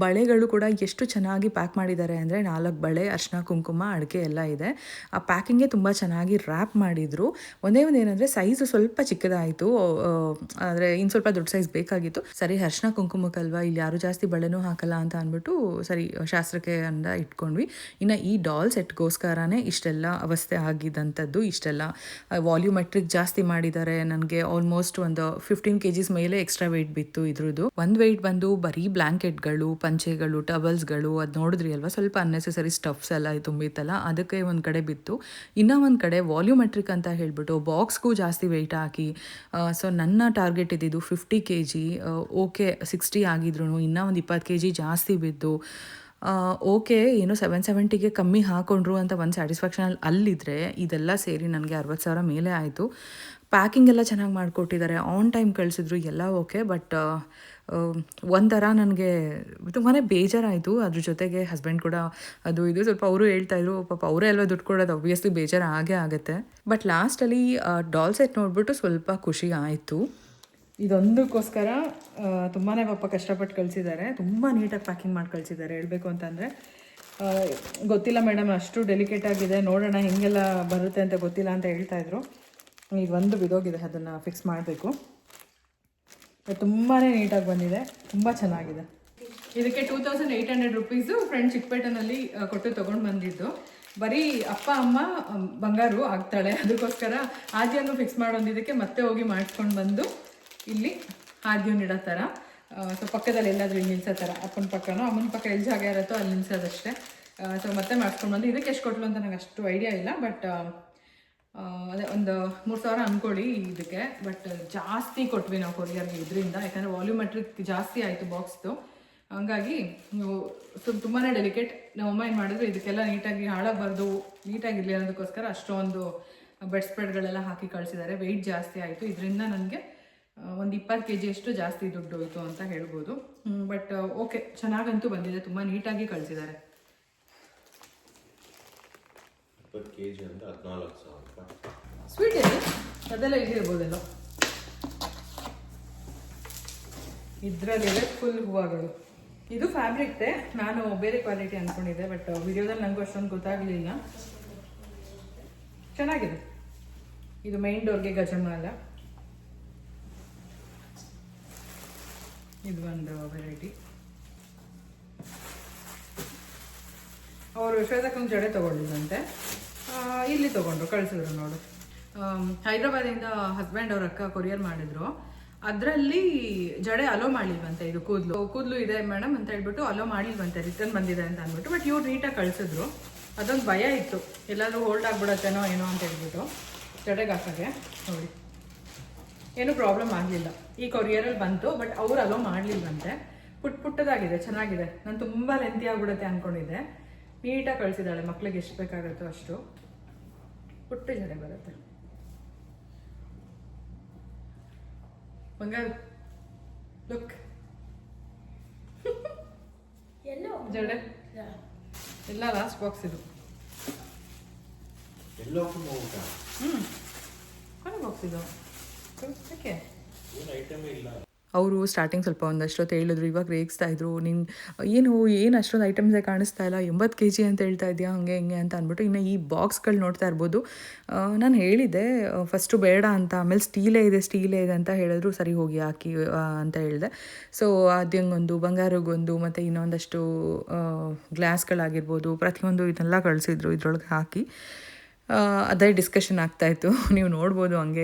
ಬಳೆಗಳು ಕೂಡ ಎಷ್ಟು ಚೆನ್ನಾಗಿ ಪ್ಯಾಕ್ ಮಾಡಿದ್ದಾರೆ ಅಂದರೆ 4 ಬಳೆ, ಅರ್ಶಿನ ಕುಂಕುಮ, ಅಡಿಕೆ ಎಲ್ಲ ಇದೆ. ಆ ಪ್ಯಾಕಿಂಗೇ ತುಂಬ ಚೆನ್ನಾಗಿ ರ್ಯಾಪ್ ಮಾಡಿದರು. ಒಂದೇ ಒಂದು ಏನಂದರೆ ಸೈಜು ಸ್ವಲ್ಪ ಚಿಕ್ಕದಾಯಿತು. ಆದರೆ ಇನ್ನು ಸ್ವಲ್ಪ ದೊಡ್ಡ ಸೈಜ್ ಬೇಕಾಗಿತ್ತು. ಸರಿ ಅರ್ಶಿನ ಕುಂಕುಮಕ್ಕಲ್ವಾ, ಇಲ್ಲಿ ಯಾರು ಜಾಸ್ತಿ ಬಳೆನೂ ಹಾಕಲ್ಲ ಅಂತ ಅಂದ್ಬಿಟ್ಟು ಸರಿ ಶಾಸ್ತ್ರಕ್ಕೆ ಅಂದ ಇಟ್ಕೊಂಡ್ವಿ. ಇನ್ನು ಈ ಡಾಲ್ ಸೆಟ್ಗೋಸ್ಕರನೇ ಇಷ್ಟೆಲ್ಲ ಅವಸ್ಥೆ ಆಗಿದ್ದಂಥ ಮಾಡಿರೋವಂಥದ್ದು ಇಷ್ಟೆಲ್ಲ ವಾಲ್ಯೂಮೆಟ್ರಿಕ್ ಜಾಸ್ತಿ ಮಾಡಿದ್ದಾರೆ. ನನಗೆ ಆಲ್ಮೋಸ್ಟ್ ಒಂದು 15 kgs ಮೇಲೆ ಎಕ್ಸ್ಟ್ರಾ ವೆಯ್ಟ್ ಬಿತ್ತು ಇದ್ರದ್ದು. ಒಂದು ವೆಯ್ಟ್ ಬಂದು ಬರೀ ಬ್ಲ್ಯಾಂಕೆಟ್ಗಳು, ಪಂಚೆಗಳು, ಟವಲ್ಸ್ಗಳು, ಅದು ನೋಡಿದ್ರಿ ಅಲ್ವಾ, ಸ್ವಲ್ಪ ಅನ್ನೆಸೆಸರಿ ಸ್ಟಫ್ಸ್ ಎಲ್ಲ ತುಂಬಿತ್ತಲ್ಲ, ಅದಕ್ಕೆ ಒಂದು ಕಡೆ ಬಿತ್ತು. ಇನ್ನೂ ಒಂದು ಕಡೆ ವಾಲ್ಯೂಮೆಟ್ರಿಕ್ ಅಂತ ಹೇಳಿಬಿಟ್ಟು ಬಾಕ್ಸ್ಗೂ ಜಾಸ್ತಿ ವೆಯ್ಟ್ ಹಾಕಿ, ಸೊ ನನ್ನ ಟಾರ್ಗೆಟ್ ಇದ್ದಿದ್ದು 50 kg, ಓಕೆ 60 ಆಗಿದ್ರು ಇನ್ನೂ ಒಂದು 20 kg ಜಾಸ್ತಿ ಬಿದ್ದು, ಓಕೆ ಏನು 770ಗೆ ಕಮ್ಮಿ ಹಾಕೊಂಡ್ರು ಅಂತ ಒಂದು ಸ್ಯಾಟಿಸ್ಫ್ಯಾಕ್ಷನ್ ಅಲ್ಲಿದ್ದರೆ, ಇದೆಲ್ಲ ಸೇರಿ ನನಗೆ 60,000 ಮೇಲೆ ಆಯಿತು. ಪ್ಯಾಕಿಂಗ್ ಎಲ್ಲ ಚೆನ್ನಾಗಿ ಮಾಡಿಕೊಟ್ಟಿದ್ದಾರೆ, ಆನ್ ಟೈಮ್ ಕಳಿಸಿದ್ರು, ಎಲ್ಲ ಓಕೆ. ಬಟ್ ಒಂಥರ ನನಗೆ ತುಂಬಾ ಬೇಜಾರಾಯಿತು. ಅದ್ರ ಜೊತೆಗೆ ಹಸ್ಬೆಂಡ್ ಕೂಡ ಅದು ಇದು ಸ್ವಲ್ಪ ಅವರು ಹೇಳ್ತಾಯಿದ್ರು, ಪಾಪ ಅವರೇ ಅಲ್ವಾ ದುಡ್ಡು ಕೊಡೋದು, ಆಬ್ವಿಯಸ್ಲಿ ಬೇಜಾರು ಆಗೇ ಆಗುತ್ತೆ. ಬಟ್ ಲಾಸ್ಟಲ್ಲಿ ಡಾಲ್ ಸೆಟ್ ನೋಡಿಬಿಟ್ಟು ಸ್ವಲ್ಪ ಖುಷಿ ಆಯಿತು. ಇದೊಂದಕ್ಕೋಸ್ಕರ ತುಂಬಾ ಪಾಪ ಕಷ್ಟಪಟ್ಟು ಕಳಿಸಿದ್ದಾರೆ, ತುಂಬ ನೀಟಾಗಿ ಪ್ಯಾಕಿಂಗ್ ಮಾಡಿ ಕಳಿಸಿದ್ದಾರೆ. ಹೇಳಬೇಕು ಅಂತಂದರೆ ಗೊತ್ತಿಲ್ಲ ಮೇಡಮ್, ಅಷ್ಟು ಡೆಲಿಕೇಟ್ ಆಗಿದೆ, ನೋಡೋಣ ಹೇಗೆಲ್ಲ ಬರುತ್ತೆ ಅಂತ ಗೊತ್ತಿಲ್ಲ ಅಂತ ಹೇಳ್ತಾಯಿದ್ರು. ಇದೊಂದು ಬಿದೋಗಿದೆ, ಅದನ್ನು ಫಿಕ್ಸ್ ಮಾಡಬೇಕು. ತುಂಬಾ ನೀಟಾಗಿ ಬಂದಿದೆ, ತುಂಬ ಚೆನ್ನಾಗಿದೆ. ಇದಕ್ಕೆ 2800 ರುಪೀಸು ಫ್ರೆಂಡ್ ಚಿಕ್ಕಪೇಟೆನಲ್ಲಿ ಕೊಟ್ಟು ತೊಗೊಂಡು ಬಂದಿದ್ದು. ಬರೀ ಅಪ್ಪ ಅಮ್ಮ ಬಂಗಾರು ಆಗ್ತಾಳೆ, ಅದಕ್ಕೋಸ್ಕರ ಆದ್ಯನ್ನು ಫಿಕ್ಸ್ ಮಾಡೋದಿದ್ದಕ್ಕೆ ಮತ್ತೆ ಹೋಗಿ ಮಾಡಿಸ್ಕೊಂಡು ಬಂದು ಇಲ್ಲಿ ಆದ್ಯವನ್ನು ಇಡೋ ಥರ, ಸೊ ಪಕ್ಕದಲ್ಲಿ ಎಲ್ಲಾದರೂ ಇಲ್ಲಿ ನಿಲ್ಸೋ ಥರ, ಅಪ್ಪನ ಪಕ್ಕನೋ ಅಮ್ಮನ ಪಕ್ಕ ಎಲ್ಲಿ ಜಾಗ ಇರುತ್ತೋ ಅಲ್ಲಿ ನಿಲ್ಸೋದಷ್ಟೇ. ಸೊ ಮತ್ತೆ ಮಾಡಿಸ್ಕೊಂಡು ಬಂದು ಇದಕ್ಕೆ ಎಷ್ಟು ಕೊಟ್ಟಲು ಅಂತ ನನಗೆ ಅಷ್ಟು ಐಡಿಯಾ ಇಲ್ಲ. ಬಟ್ ಅದೇ ಒಂದು 3,000 ಅಂದ್ಕೊಳ್ಳಿ ಇದಕ್ಕೆ. ಬಟ್ ಜಾಸ್ತಿ ಕೊಟ್ವಿ ನಾವು ಕೊರಿಯರ್ಗೆ ಇದರಿಂದ, ಯಾಕಂದರೆ ವಾಲ್ಯೂಮೆಟ್ರಿಕ್ ಜಾಸ್ತಿ ಆಯಿತು ಬಾಕ್ಸ್ದು. ಹಂಗಾಗಿ ನೀವು ತುಂಬಾ ಡೆಲಿಕೇಟ್. ನಮ್ಮಮ್ಮ ಏನು ಮಾಡಿದ್ರು, ಇದಕ್ಕೆಲ್ಲ ನೀಟಾಗಿ ಹಾಳಾಗಬಾರ್ದು, ನೀಟಾಗಿರಲಿ ಅನ್ನೋದಕ್ಕೋಸ್ಕರ ಅಷ್ಟೊಂದು ಬೆಡ್ ಸ್ಪ್ರೆಡ್ಗಳೆಲ್ಲ ಹಾಕಿ ಕಳಿಸಿದ್ದಾರೆ. ವೆಯ್ಟ್ ಜಾಸ್ತಿ ಆಯಿತು, ಇದರಿಂದ ನನಗೆ ಒಂದು 20 kg ಅಷ್ಟು ಜಾಸ್ತಿ ದುಡ್ಡು ಹೋಯಿತು ಅಂತ ಹೇಳ್ಬೋದು. ಬಟ್ ಓಕೆ, ಚೆನ್ನಾಗಂತೂ ಬಂದಿದೆ, ತುಂಬ ನೀಟಾಗಿ ಕಳಿಸಿದ್ದಾರೆ. 20 kg ಅಂತ 14,000 ರೂಪಾಯಿ. ಸ್ವೀಟ್ ಇದೆ, ಅದೆಲ್ಲ ಇದಿರ್ಬೋದಲ್ಲ. ಇದರಲ್ಲಿದೆ ಫುಲ್ ಹೂವುಗಳು. ಇದು ಫ್ಯಾಬ್ರಿಕ್ದೆ, ನಾನು ಬೇರೆ ಕ್ವಾಲಿಟಿ ಅಂದ್ಕೊಂಡಿದ್ದೆ, ಬಟ್ ವಿಡಿಯೋದಲ್ಲಿ ನನಗೂ ಅಷ್ಟೊಂದು ಗೊತ್ತಾಗಲಿಲ್ಲ. ಚೆನ್ನಾಗಿದೆ. ಇದು ಮೈನ್ ಡೋರ್ಗೆ ಗಜಮಾಲ, ಇದು ಒಂದು ವೆರೈಟಿ. ಅವರು ಶ್ವೇತಕ್ಕೊಂದು ಜಡೆ ತೊಗೊಂಡಿದ್ದಂತೆ, ಇಲ್ಲಿ ತೊಗೊಂಡ್ರು, ಕಳಿಸಿದ್ರು ನೋಡು. ಹೈದ್ರಾಬಾದಿಂದ ಹಸ್ಬೆಂಡ್ ಅವ್ರ ಅಕ್ಕ ಕೊರಿಯರ್ ಮಾಡಿದ್ರು. ಅದರಲ್ಲಿ ಜಡೆ ಅಲೋ ಮಾಡಿಲ್ವಂತೆ, ಇದು ಕೂದಲು ಇದೆ ಮೇಡಮ್ ಅಂತ ಹೇಳ್ಬಿಟ್ಟು ಅಲೋ ಮಾಡಿಲ್ವಂತೆ, ರಿಟರ್ನ್ ಬಂದಿದೆ ಅಂತ ಅಂದ್ಬಿಟ್ಟು. ಬಟ್ ಇವ್ರು ನೀಟಾಗಿ ಕಳಿಸಿದ್ರು. ಅದೊಂದು ಭಯ ಇತ್ತು, ಎಲ್ಲಾದರೂ ಹೋಲ್ಡ್ ಆಗಿಬಿಡತ್ತೇನೋ ಏನೋ ಅಂತ ಹೇಳ್ಬಿಟ್ಟು ಜಡೆಗೆ ಹಾಕೋಕ್ಕೆ. ನೋಡಿ, ಏನೂ ಪ್ರಾಬ್ಲಮ್ ಆಗಲಿಲ್ಲ. ಈ ಕೊರಿಯರಲ್ಲಿ ಬಂತು, ಬಟ್ ಅವ್ರು ಅಲೋ ಮಾಡಲಿಲ್ವಂತೆ. ಪುಟ್ಟದಾಗಿದೆ, ಚೆನ್ನಾಗಿದೆ. ನಾನು ತುಂಬ ಲೆಂತಿ ಆಗಿಬಿಡುತ್ತೆ ಅಂದ್ಕೊಂಡಿದ್ದೆ. ನೀಟಾಗಿ ಕಳಿಸಿದ್ದಾಳೆ. ಮಕ್ಳಿಗೆ ಎಷ್ಟು ಬೇಕಾಗುತ್ತೋ ಅಷ್ಟು ಪುಟ್ಟ ಜಡೆ ಬರುತ್ತೆ. ಬಂಗಾರ ಲುಕ್, ಜಡೆ ಎಲ್ಲ ಲಾಸ್ಟ್ ಬಾಕ್ಸ್ ಇದು. ಕೊನೆ ಬಾಕ್ಸ್ ಇದು. ಓಕೆ, ಏನು ಐಟಮೇ ಇಲ್ಲ. ಅವರು ಸ್ಟಾರ್ಟಿಂಗ್ ಸ್ವಲ್ಪ ಒಂದಷ್ಟು ಹೊತ್ತು ಹೇಳಿದ್ರು, ಇವಾಗ ರೇಗಿಸ್ತಾ ಇದ್ರು, ನೀನು ಏನು ಅಷ್ಟೊಂದು ಐಟಮ್ಸೇ ಕಾಣಿಸ್ತಾ ಇಲ್ಲ, 80 kg ಅಂತ ಹೇಳ್ತಾ ಇದೆಯಾ, ಹಂಗೆ ಹಿಂಗೆ ಅಂತ ಅಂದ್ಬಿಟ್ಟು. ಇನ್ನು ಈ ಬಾಕ್ಸ್ಗಳು ನೋಡ್ತಾ ಇರ್ಬೋದು. ನಾನು ಹೇಳಿದೆ ಫಸ್ಟು ಬೇಡ ಅಂತ, ಆಮೇಲೆ ಸ್ಟೀಲೇ ಇದೆ ಅಂತ ಹೇಳಿದ್ರು. ಸರಿ ಹೋಗಿ ಹಾಕಿ ಅಂತ ಹೇಳಿದೆ. ಸೊ ಅದಂಗೊಂದು, ಬಂಗಾರಗೊಂದು, ಮತ್ತು ಇನ್ನೊಂದಷ್ಟು ಗ್ಲಾಸ್ಗಳಾಗಿರ್ಬೋದು, ಪ್ರತಿಯೊಂದು ಇದನ್ನೆಲ್ಲ ಕಳಿಸಿದ್ರು ಇದ್ರೊಳಗೆ ಹಾಕಿ. ಅದೇ ಡಿಸ್ಕಷನ್ ಆಗ್ತಾಯಿತ್ತು, ನೀವು ನೋಡ್ಬೋದು ಹಂಗೆ.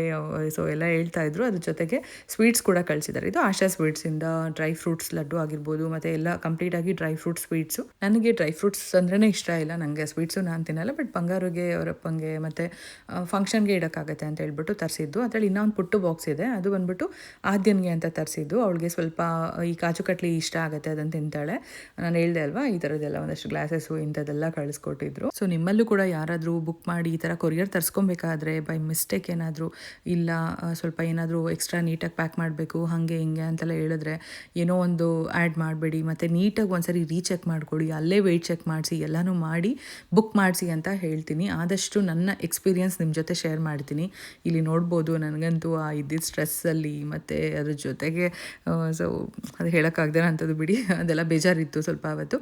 ಸೊ ಎಲ್ಲ ಹೇಳ್ತಾಯಿದ್ರು. ಅದ್ರ ಜೊತೆಗೆ ಸ್ವೀಟ್ಸ್ ಕೂಡ ಕಳಿಸಿದ್ದಾರೆ. ಇದು ಆಶಾ ಸ್ವೀಟ್ಸಿಂದ ಡ್ರೈ ಫ್ರೂಟ್ಸ್ ಲಡ್ಡು ಆಗಿರ್ಬೋದು, ಮತ್ತು ಎಲ್ಲ ಕಂಪ್ಲೀಟಾಗಿ ಡ್ರೈ ಫ್ರೂಟ್ ಸ್ವೀಟ್ಸು. ನನಗೆ ಡ್ರೈ ಫ್ರೂಟ್ಸ್ ಅಂದ್ರೇ ಇಷ್ಟ ಇಲ್ಲ, ನನಗೆ ಸ್ವೀಟ್ಸು ನಾನು ತಿನ್ನಲ್ಲ. ಬಟ್ ಬಂಗಾರಿಗೆ, ಅವರಪ್ಪಂಗೆ, ಮತ್ತು ಫಂಕ್ಷನ್ಗೆ ಇಡೋಕ್ಕಾಗತ್ತೆ ಅಂತ ಹೇಳ್ಬಿಟ್ಟು ತರಿಸಿದ್ದು. ಅದರಲ್ಲಿ ಇನ್ನೊಂದು ಪುಟ್ಟು ಬಾಕ್ಸ್ ಇದೆ, ಅದು ಬಂದ್ಬಿಟ್ಟು ಆದ್ಯನ್ಗೆ ಅಂತ ತರಿಸಿದ್ದು. ಅವಳಿಗೆ ಸ್ವಲ್ಪ ಈ ಕಾಜು ಕಟ್ಲಿ ಇಷ್ಟ ಆಗುತ್ತೆ, ಅದನ್ನು ತಿಂತಾಳೆ. ನಾನು ಹೇಳ್ದೆ ಅಲ್ವಾ, ಈ ಥರದ್ದೆಲ್ಲ ಒಂದಷ್ಟು ಗ್ಲಾಸಸ್ಸು ಇಂಥದ್ದೆಲ್ಲ ಕಳಿಸ್ಕೊಟ್ಟಿದ್ರು. ಸೊ ನಿಮ್ಮಲ್ಲೂ ಕೂಡ ಯಾರಾದರೂ ಬುಕ್ ಮಾಡಿ ಈ ಥರ ಕೊರಿಯರ್ ತರಿಸ್ಕೊಬೇಕಾದ್ರೆ ಬೈ ಮಿಸ್ಟೇಕ್ ಏನಾದರೂ ಇಲ್ಲ, ಸ್ವಲ್ಪ ಏನಾದರೂ ಎಕ್ಸ್ಟ್ರಾ ನೀಟಾಗಿ ಪ್ಯಾಕ್ ಮಾಡಬೇಕು ಹಾಗೆ ಹಿಂಗೆ ಅಂತೆಲ್ಲ ಹೇಳಿದ್ರೆ ಏನೋ ಒಂದು ಆ್ಯಡ್ ಮಾಡಬೇಡಿ. ಮತ್ತು ನೀಟಾಗಿ ಒಂದ್ಸರಿ ರೀಚೆಕ್ ಮಾಡ್ಕೊಳ್ಳಿ, ಅಲ್ಲೇ ವೆಯ್ಟ್ ಚೆಕ್ ಮಾಡಿಸಿ, ಎಲ್ಲನೂ ಮಾಡಿ ಬುಕ್ ಮಾಡಿಸಿ ಅಂತ ಹೇಳ್ತೀನಿ. ಆದಷ್ಟು ನನ್ನ ಎಕ್ಸ್ಪೀರಿಯನ್ಸ್ ನಿಮ್ಮ ಜೊತೆ ಶೇರ್ ಮಾಡ್ತೀನಿ. ಇಲ್ಲಿ ನೋಡ್ಬೋದು, ನನಗಂತೂ ಆ ಇದ್ದಿದ್ದ ಸ್ಟ್ರೆಸ್ಸಲ್ಲಿ ಮತ್ತು ಅದ್ರ ಜೊತೆಗೆ ಸೊ ಅದು ಹೇಳೋಕ್ಕಾಗ್ದೇ ಅಂಥದ್ದು ಬಿಡಿ, ಅದೆಲ್ಲ ಬೇಜಾರಿತ್ತು ಸ್ವಲ್ಪ. ಅವತ್ತು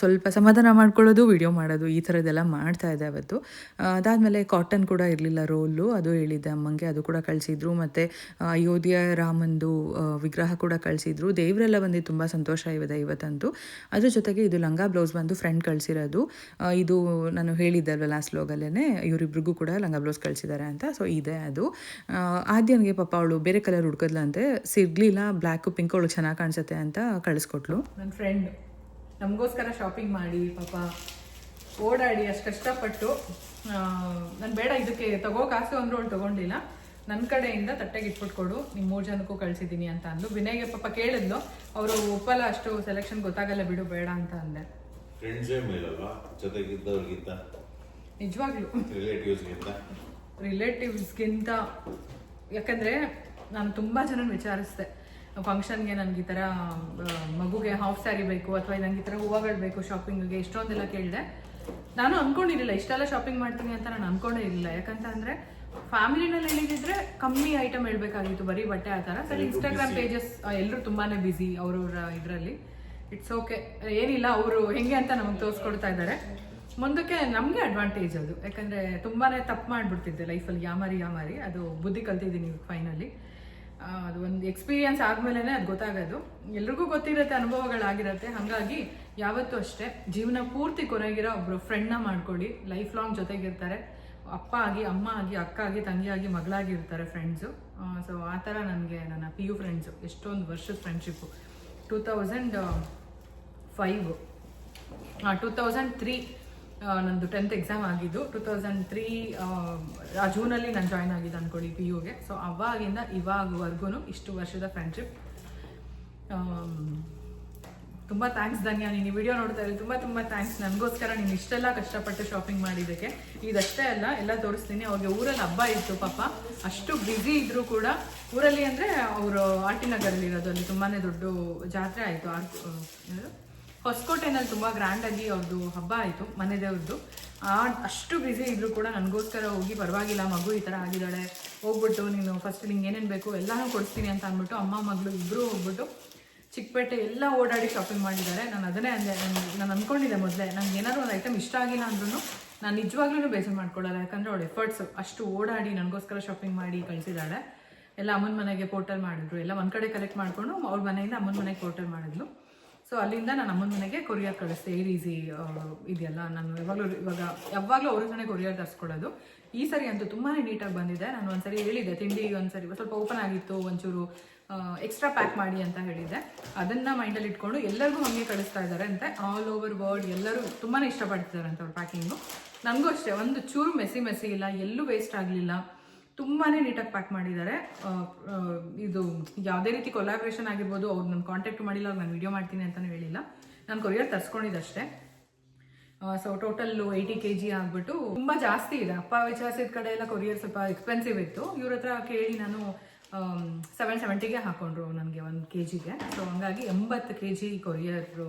ಸ್ವಲ್ಪ ಸಮಾಧಾನ ಮಾಡ್ಕೊಳ್ಳೋದು, ವಿಡಿಯೋ ಮಾಡೋದು, ಈ ಥರದ್ದೆಲ್ಲ ಮಾಡ್ತಾಯಿದ್ದೆ ಅವತ್ತು. ಅದಾದಮೇಲೆ ಕಾಟನ್ ಕೂಡ ಇರಲಿಲ್ಲ ರೋಲು, ಅದು ಹೇಳಿದ್ದೆ ಅಮ್ಮಂಗೆ, ಅದು ಕೂಡ ಕಳಿಸಿದ್ರು. ಮತ್ತು ಅಯೋಧ್ಯೆ ರಾಮಂದು ವಿಗ್ರಹ ಕೂಡ ಕಳಿಸಿದ್ರು. ದೇವರೆಲ್ಲ ಬಂದು ತುಂಬ ಸಂತೋಷ ಇದೆ ಇವತ್ತಂತೂ. ಅದ್ರ ಜೊತೆಗೆ ಇದು ಲಂಗ ಬ್ಲೌಸ್ ಬಂದು ಫ್ರೆಂಡ್ ಕಳಿಸಿರೋದು. ಇದು ನಾನು ಹೇಳಿದ್ದೆ ಅಲ್ವ ಲಾಸ್ಟ್ ವ್ಲಾಗಲ್ಲೇ, ಇವರಿಬ್ರಿಗೂ ಕೂಡ ಲಂಗ ಬ್ಲೌಸ್ ಕಳಿಸಿದ್ದಾರೆ ಅಂತ. ಸೊ ಇದೆ ಅದು. ಆದ್ಯನಿಗೆ ಪಾಪ ಅವಳು ಬೇರೆ ಕಲರ್ ಹುಡ್ಕದ್ಲಂತೆ, ಸಿಗಲಿಲ್ಲ, ಬ್ಲ್ಯಾಕು ಪಿಂಕ್ ಅವಳು ಚೆನ್ನಾಗಿ ಕಾಣಿಸುತ್ತೆ ಅಂತ ಕಳಿಸ್ಕೊಟ್ಲು. ನನ್ನ ಫ್ರೆಂಡ್ ನಮಗೋಸ್ಕರ ಶಾಪಿಂಗ್ ಮಾಡಿ ಪಾಪ ಓಡಾಡಿ ಅಷ್ಟು ಕಷ್ಟಪಟ್ಟು, ನಾನು ಬೇಡ ಇದಕ್ಕೆ ತಗೋ ಕಾಸು ಅಂದ್ರು ಅವಳು ತೊಗೊಂಡಿಲ್ಲ. ನನ್ನ ಕಡೆಯಿಂದ ತಟ್ಟೆಗೆ ಇಟ್ಬಿಟ್ಟು ಕೊಡು, ನಿಮ್ಮ 3 ಜನಕ್ಕೂ ಕಳಿಸಿದ್ದೀನಿ ಅಂತ ಅಂದು. ವಿನಯ್ಗೆ ಪಾಪ ಕೇಳಿದ್ಲು, ಅವರು ಒಪ್ಪಲ್ಲ, ಅಷ್ಟು ಸೆಲೆಕ್ಷನ್ ಗೊತ್ತಾಗಲ್ಲ ಬಿಡು, ಬೇಡ ಅಂತ ಅಂದೆ. ನಿಜವಾಗ್ಲೂ ರಿಲೇಟಿವ್ಸ್ಗಿಂತ, ಯಾಕಂದರೆ ನಾನು ತುಂಬ ಜನ ವಿಚಾರಿಸಿದೆ ಫಂಕ್ಷನ್ಗೆ ನನಗೆ ಈ ಥರ ಮಗುಗೆ ಹಾಫ್ ಸ್ಯಾರಿ ಬೇಕು ಅಥವಾ ನನಗೆ ಈ ಥರ ಹೂವುಗಳು ಬೇಕು ಶಾಪಿಂಗಿಗೆ, ಇಷ್ಟೊಂದೆಲ್ಲ ಕೇಳಿದೆ. ನಾನು ಅಂದ್ಕೊಂಡಿರಲಿಲ್ಲ ಇಷ್ಟೆಲ್ಲ ಶಾಪಿಂಗ್ ಮಾಡ್ತೀನಿ ಅಂತ, ನಾನು ಅಂದ್ಕೊಂಡೇ ಇರಲಿಲ್ಲ. ಯಾಕಂತ ಅಂದರೆ ಫ್ಯಾಮಿಲಿನಲ್ಲಿ ಹೇಳಿದ್ರೆ ಕಮ್ಮಿ ಐಟಮ್ ಹೇಳ್ಬೇಕಾಗಿತ್ತು, ಬರೀ ಬಟ್ಟೆ ಆ ಥರ. ಸರಿ, ಇನ್ಸ್ಟಾಗ್ರಾಮ್ ಪೇಜಸ್ ಎಲ್ಲರೂ ತುಂಬಾ ಬ್ಯುಸಿ ಅವ್ರವ್ರ ಇದರಲ್ಲಿ. ಇಟ್ಸ್ ಓಕೆ, ಏನಿಲ್ಲ, ಅವರು ಹೆಂಗೆ ಅಂತ ನಮಗೆ ತೋರಿಸ್ಕೊಡ್ತಾ ಇದ್ದಾರೆ. ಮುಂದಕ್ಕೆ ನಮಗೆ ಅಡ್ವಾಂಟೇಜ್ ಅದು, ಯಾಕಂದರೆ ತುಂಬಾ ತಪ್ಪು ಮಾಡಿಬಿಡ್ತಿದ್ದೆ ಲೈಫಲ್ಲಿ, ಯಾಮಾರಿ ಅದು ಬುದ್ಧಿ ಕಲ್ತಿದ್ದೀನಿ ಫೈನಲಿ. ಅದು ಒಂದು ಎಕ್ಸ್ಪೀರಿಯನ್ಸ್ ಆದಮೇಲೆ ಅದು ಗೊತ್ತಾಗೋದು. ಎಲ್ರಿಗೂ ಗೊತ್ತಿರುತ್ತೆ, ಅನುಭವಗಳಾಗಿರುತ್ತೆ. ಹಾಗಾಗಿ ಯಾವತ್ತೂ ಅಷ್ಟೇ ಜೀವನ ಪೂರ್ತಿ ಕೊನೆಗಿರೋ ಒಬ್ಬರು ಫ್ರೆಂಡ್ನ ಮಾಡ್ಕೊಳ್ಳಿ, ಲೈಫ್ ಲಾಂಗ್ ಜೊತೆಗಿರ್ತಾರೆ. ಅಪ್ಪ ಆಗಿ, ಅಮ್ಮ ಆಗಿ, ಅಕ್ಕ ಆಗಿ, ತಂಗಿ ಆಗಿ, ಮಗಳಾಗಿ ಇರ್ತಾರೆ ಫ್ರೆಂಡ್ಸು. ಸೊ ಆ ಥರ ನನಗೆ ನನ್ನ PU ಫ್ರೆಂಡ್ಸು ಎಷ್ಟೊಂದು ವರ್ಷದ ಫ್ರೆಂಡ್ಶಿಪ್ಪು. 2005 2003 ನಂದು 10th ಎಕ್ಸಾಮ್ ಆಗಿದ್ದು. 2003 ಆ ಜೂನಲ್ಲಿ ನಾನು ಜಾಯ್ನ್ ಆಗಿದ್ದು ಅಂದ್ಕೊಳ್ಳಿ PUಗೆ. ಸೊ ಅವಾಗಿಂದ ಇವಾಗವರೆಗೂ ಇಷ್ಟು ವರ್ಷದ ಫ್ರೆಂಡ್ಶಿಪ್. ತುಂಬ ಥ್ಯಾಂಕ್ಸ್ ಧನ್ಯ, ನೀನು ವಿಡಿಯೋ ನೋಡ್ತಾ ಇದ್ದೀನಿ, ತುಂಬ ಥ್ಯಾಂಕ್ಸ್. ನನಗೋಸ್ಕರ ನೀನು ಇಷ್ಟೆಲ್ಲ ಕಷ್ಟಪಟ್ಟು ಶಾಪಿಂಗ್ ಮಾಡಿದ್ದಕ್ಕೆ. ಇದಷ್ಟೇ ಅಲ್ಲ, ಎಲ್ಲ ತೋರಿಸ್ತೀನಿ. ಅವ್ರಿಗೆ ಊರಲ್ಲಿ ಹಬ್ಬ ಇತ್ತು ಪಾಪ, ಅಷ್ಟು ಬ್ಯುಸಿ ಇದ್ದರೂ ಕೂಡ. ಊರಲ್ಲಿ ಅಂದರೆ ಅವರು RT ನಗರಲ್ಲಿರೋದು, ಅಲ್ಲಿ ತುಂಬಾ ದೊಡ್ಡ ಜಾತ್ರೆ ಆಯಿತು. ಹೊಸಕೋಟೆನಲ್ಲಿ ತುಂಬ ಗ್ರ್ಯಾಂಡಾಗಿ ಅವ್ರದ್ದು ಹಬ್ಬ ಆಯಿತು, ಮನೆ ದೇವ್ರದ್ದು. ಅಷ್ಟು ಬ್ಯುಸಿ ಇದ್ದರೂ ಕೂಡ ನನಗೋಸ್ಕರ ಹೋಗಿ, ಪರವಾಗಿಲ್ಲ ಮಗು ಈ ಥರ ಆಗಿದ್ದಾಳೆ, ಹೋಗ್ಬಿಟ್ಟು ನೀನು ಫಸ್ಟ್ ನಿಂಗೆ ಏನೇನು ಬೇಕು ಎಲ್ಲನೂ ಕೊಡಿಸ್ತೀನಿ ಅಂತ ಅಂದ್ಬಿಟ್ಟು ಅಮ್ಮ ಮಗಳು ಇಬ್ಬರು ಹೋಗ್ಬಿಟ್ಟು ಚಿಕ್ಕಪೇಟೆ ಎಲ್ಲ ಓಡಾಡಿ ಶಾಪಿಂಗ್ ಮಾಡಿದ್ದಾರೆ. ನಾನು ಅದನ್ನೇ ಅಂದೆ, ನಾನು ಅಂದ್ಕೊಂಡಿದ್ದೆ ಮೊದಲೇ, ನನಗೆ ಏನಾದರೂ ಒಂದು ಐಟಮ್ ಇಷ್ಟ ಆಗಿಲ್ಲ ಅಂದ್ರೂ ನಾನು ನಿಜವಾಗ್ಲೂ ಬೇಜಾರು ಮಾಡ್ಕೊಳ್ಳಲ್ಲ. ಯಾಕಂದರೆ ಅವಳು ಎಫರ್ಟ್ಸು ಅಷ್ಟು ಓಡಾಡಿ ನನಗೋಸ್ಕರ ಶಾಪಿಂಗ್ ಮಾಡಿ ಕಳಿಸಿದ್ದಾಳೆ. ಎಲ್ಲ ಅಮ್ಮನ ಮನೆಗೆ ಪೋರ್ಟಲ್ ಮಾಡಿದ್ರು, ಎಲ್ಲ ಒಂದು ಕಡೆ ಕಲೆಕ್ಟ್ ಮಾಡಿಕೊಂಡು ಅವ್ರ ಮನೆಯಿಂದ ಅಮ್ಮನ ಮನೆಗೆ ಪೋರ್ಟಲ್ ಮಾಡಿದ್ಲು. ಸೊ ಅಲ್ಲಿಂದ ನಾನು ಅಮ್ಮನ ಮನೆಗೆ ಕೊರಿಯರ್ ಕಳಿಸ್ದೆ. ಏರ್ ಈಸಿ ಇದೆಯಲ್ಲ, ನಾನು ಯಾವಾಗಲೂ ಅವ್ರ ಮನೆಗೆ ಕೊರಿಯರ್ ತರಿಸ್ಕೊಡೋದು. ಈ ಸರಿ ಅಂತೂ ತುಂಬಾ ನೀಟಾಗಿ ಬಂದಿದೆ. ನಾನು ಒಂದ್ಸರಿ ಹೇಳಿದ್ದೆ, ತಿಂಡಿ ಒಂದ್ಸರಿ ಸ್ವಲ್ಪ ಓಪನ್ ಆಗಿತ್ತು, ಒಂಚೂರು ಎಕ್ಸ್ಟ್ರಾ ಪ್ಯಾಕ್ ಮಾಡಿ ಅಂತ ಹೇಳಿದ್ದೆ. ಅದನ್ನು ಮೈಂಡಲ್ಲಿ ಇಟ್ಕೊಂಡು ಎಲ್ಲರಿಗೂ ಹಾಗೆ ಕಳಿಸ್ತಾ ಇದ್ದಾರೆ ಅಂತೆ. ಆಲ್ ಓವರ್ ವರ್ಲ್ಡ್ ಎಲ್ಲರೂ ತುಂಬಾ ಇಷ್ಟಪಡ್ತಿದ್ದಾರೆ ಅಂತ ಅವ್ರ ಪ್ಯಾಕಿಂಗು. ನನಗೂ ಅಷ್ಟೇ, ಒಂದು ಚೂರು ಮೆಸ್ಸಿ ಇಲ್ಲ, ಎಲ್ಲೂ ವೇಸ್ಟ್ ಆಗಲಿಲ್ಲ, ತುಂಬಾ ನೀಟಾಗಿ ಪ್ಯಾಕ್ ಮಾಡಿದ್ದಾರೆ. ಇದು ಯಾವುದೇ ರೀತಿ ಕೊಲಾಬ್ರೇಷನ್ ಆಗಿರ್ಬೋದು, ಅವ್ರು ನನ್ನ ಕಾಂಟ್ಯಾಕ್ಟ್ ಮಾಡಿಲ್ಲ, ಅವ್ರು ನಾನು ವಿಡಿಯೋ ಮಾಡ್ತೀನಿ ಅಂತಲೂ ಹೇಳಿಲ್ಲ. ನಾನು ಕೊರಿಯರ್ ತರಿಸ್ಕೊಂಡಿದ್ದಷ್ಟೇ. ಸೊ ಟೋಟಲ್ಲು 80 kg ಆಗಿಬಿಟ್ಟು ತುಂಬ ಜಾಸ್ತಿ ಇದೆ. ಅಪ್ಪ ವಿಚಾರಿಸಿದ ಕಡೆ ಎಲ್ಲ ಕೊರಿಯರ್ ಸ್ವಲ್ಪ ಎಕ್ಸ್ಪೆನ್ಸಿವ್ ಇತ್ತು. ಇವ್ರ ಹತ್ರ ಕೇಳಿ ನಾನು 770ಗೆ ಹಾಕೊಂಡ್ರು ನನಗೆ 1 kgಗೆ. ಸೊ ಹಂಗಾಗಿ 80 kg ಕೊರಿಯರು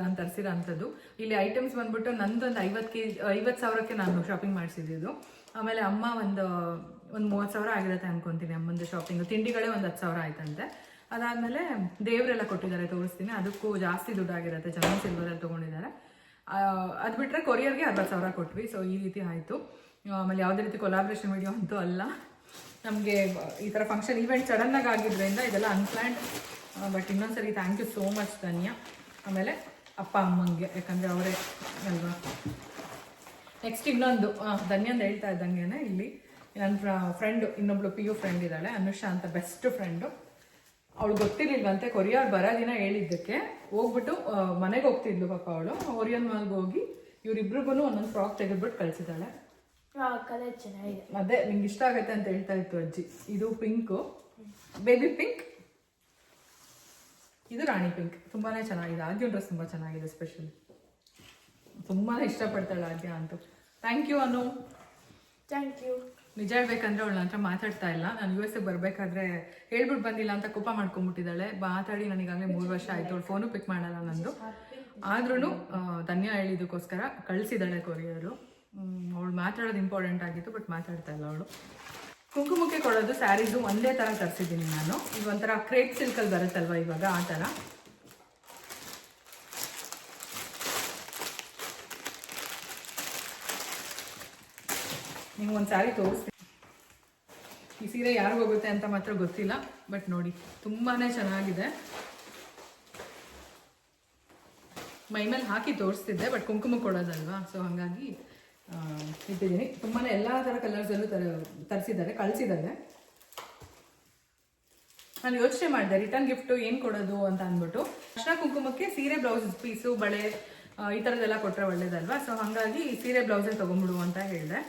ನಾನು ತರಿಸಿರೋ ಅಂಥದ್ದು. ಇಲ್ಲಿ ಐಟಮ್ಸ್ ಬಂದ್ಬಿಟ್ಟು ನಂದೊಂದು 50,000ಕ್ಕೆ ನಾನು ಶಾಪಿಂಗ್ ಮಾಡಿಸಿದ್ದು. ಆಮೇಲೆ ಅಮ್ಮ ಒಂದು 30,000 ಆಗಿರುತ್ತೆ ಅನ್ಕೊತೀನಿ ಅಮ್ಮಂದು ಶಾಪಿಂಗು. ತಿಂಡಿಗಳೇ ಒಂದು 10,000 ಆಯ್ತಂತೆ. ಅದಾದಮೇಲೆ ದೇವರೆಲ್ಲ ಕೊಟ್ಟಿದ್ದಾರೆ, ತೋರಿಸ್ತೀನಿ. ಅದಕ್ಕೂ ಜಾಸ್ತಿ ದುಡ್ಡಾಗಿರುತ್ತೆ, ಜಮೀನ್ ಸಿಲ್ವರಲ್ಲಿ ತೊಗೊಂಡಿದ್ದಾರೆ. ಅದು ಬಿಟ್ಟರೆ ಕೊರಿಯರ್ಗೆ 60,000 ಕೊಟ್ವಿ. ಸೊ ಈ ರೀತಿ ಆಯಿತು. ಆಮೇಲೆ ಯಾವುದೇ ರೀತಿ ಕೊಲಾಬ್ರೇಷನ್ ವಿಡಿಯೋ ಅಂತೂ ಅಲ್ಲ. ನಮಗೆ ಈ ಥರ ಫಂಕ್ಷನ್ ಈವೆಂಟ್ ಸಡನ್ನಾಗಿ ಆಗಿದ್ದರಿಂದ ಇದೆಲ್ಲ ಅನ್ಪ್ಲ್ಯಾಂಡ್. ಬಟ್ ಇನ್ನೊಂದ್ಸರಿ ಥ್ಯಾಂಕ್ ಯು ಸೋ ಮಚ್ ಧನ್ಯ. ಆಮೇಲೆ ಅಪ್ಪ ಅಮ್ಮಂಗೆ, ಯಾಕಂದರೆ ಅವರೇ ಅಲ್ವಾ. ನೆಕ್ಸ್ಟ್ ಇನ್ನೊಂದು ಧನ್ಯ ಅಂತ ಹೇಳ್ತಾ ಇದ್ದಂಗೆ, ಇಲ್ಲಿ ನನ್ನ ಫ್ರೆಂಡು ಇನ್ನೊಬ್ಳು PU ಫ್ರೆಂಡ್ ಇದ್ದಾಳೆ, ಅನುಷಾ ಅಂತ, ಬೆಸ್ಟ್ ಫ್ರೆಂಡು. ಅವಳು ಗೊತ್ತಿರ್ಲಿಲ್ವಂತೆ ಕೊರಿಯರ್ ಬರೋ ದಿನ ಹೇಳಿದ್ದಕ್ಕೆ ಹೋಗ್ಬಿಟ್ಟು ಮನೆಗೆ ಹೋಗ್ತಿದ್ಲು ಪಾಪ. ಅವಳು ಓರಿಯನ್ ಮಾಲ್ಗೆ ಹೋಗಿ ಇವರಿಬ್ರಿಗೂ ಒಂದೊಂದು ಫ್ರಾಕ್ ತೆಗೆದ್ಬಿಟ್ಟು ಕಳಿಸಿದ್ದಾಳೆ. ಚೆನ್ನಾಗಿದೆ, ಅದೇ ನಿಂಗೆ ಇಷ್ಟ ಆಗುತ್ತೆ ಅಂತ ಹೇಳ್ತಾ ಇತ್ತು ಅಜ್ಜಿ. ಇದು ಪಿಂಕು, ಬೇಬಿ ಪಿಂಕ್. ಇದು ರಾಣಿ ಪಿಂಕ್. ತುಂಬಾ ಚೆನ್ನಾಗಿದೆ. ಆದ್ಯ ಡ್ರೆಸ್ ತುಂಬ ಚೆನ್ನಾಗಿದೆ, ಸ್ಪೆಷಲಿ ತುಂಬಾ ಇಷ್ಟಪಡ್ತಾಳೆ ಆದ್ಯ ಅಂತೂ. Thank you Anu. Thank you. ನಿಜ ಹೇಳ್ಬೇಕಂದ್ರೆ ಅವಳು ನನ್ನ ಹತ್ರ ಮಾತಾಡ್ತಾ ಇಲ್ಲ. ನಾನು US ಬರಬೇಕಾದ್ರೆ ಹೇಳ್ಬಿಟ್ಟು ಬಂದಿಲ್ಲ ಅಂತ ಕೋಪ ಮಾಡ್ಕೊಂಡ್ಬಿಟ್ಟಿದ್ದಾಳೆ. ಮಾತಾಡಿ ನನಗಾಗಲೇ 3 ವರ್ಷ ಆಯಿತು. ಅವಳು ಫೋನು ಪಿಕ್ ಮಾಡಲ್ಲ ನಂದು. ಆದ್ರೂ ಧನ್ಯ ಹೇಳಿದ್ದಕ್ಕೋಸ್ಕರ ಕಳಿಸಿದ್ದಾಳೆ ಕೊರಿಯರು. ಅವಳು ಮಾತಾಡೋದು ಇಂಪಾರ್ಟೆಂಟ್ ಆಗಿತ್ತು, ಬಟ್ ಮಾತಾಡ್ತಾ ಇಲ್ಲ ಅವಳು. ಕುಂಕುಮಕ್ಕೆ ಕೊಡೋದು ಸ್ಯಾರೀಸು ಒಂದೇ ಥರ ತರಿಸಿದ್ದೀನಿ ನಾನು. ಇದು ಒಂಥರ ಕ್ರೇಪ್ ಸಿಲ್ಕಲ್ಲಿ ಬರುತ್ತಲ್ವ ಇವಾಗ, ಆ ಥರ. ನಿಮ್ಗೆ ಒಂದು ಸ್ಯಾರಿ ತೋರಿಸ್ತೀನಿ. ಈ ಸೀರೆ ಯಾರಿಗೂ ಹೋಗುತ್ತೆ ಅಂತ ಮಾತ್ರ ಗೊತ್ತಿಲ್ಲ, ಬಟ್ ನೋಡಿ ತುಂಬಾ ಚೆನ್ನಾಗಿದೆ. ಮೈಮೇಲೆ ಹಾಕಿ ತೋರಿಸ್ತಿದ್ದೆ, ಬಟ್ ಕುಂಕುಮ ಕೊಡೋದಲ್ವಾ, ಸೊ ಹಾಗಾಗಿ ಇಟ್ಟಿದ್ದೀನಿ. ತುಂಬಾ ಎಲ್ಲ ಥರ ಕಲರ್ಸಲ್ಲೂ ತರಿಸಿದ್ದಾರೆ, ಕಳಿಸಿದ್ದಾರೆ. ನಾನು ಯೋಚನೆ ಮಾಡಿದೆ ರಿಟರ್ನ್ ಗಿಫ್ಟು ಏನು ಕೊಡೋದು ಅಂತ ಅಂದ್ಬಿಟ್ಟು. ಅರ್ಶಿನ ಕುಂಕುಮಕ್ಕೆ ಸೀರೆ ಬ್ಲೌಸ್ ಪೀಸು, ಬಳೆ ಈ ಥರದ್ದೆಲ್ಲ ಕೊಟ್ಟರೆ ಒಳ್ಳೇದಲ್ವಾ, ಸೊ ಹಾಗಾಗಿ ಸೀರೆ ಬ್ಲೌಸೇ ತೊಗೊಂಬಿಡು ಅಂತ ಹೇಳಿದೆ.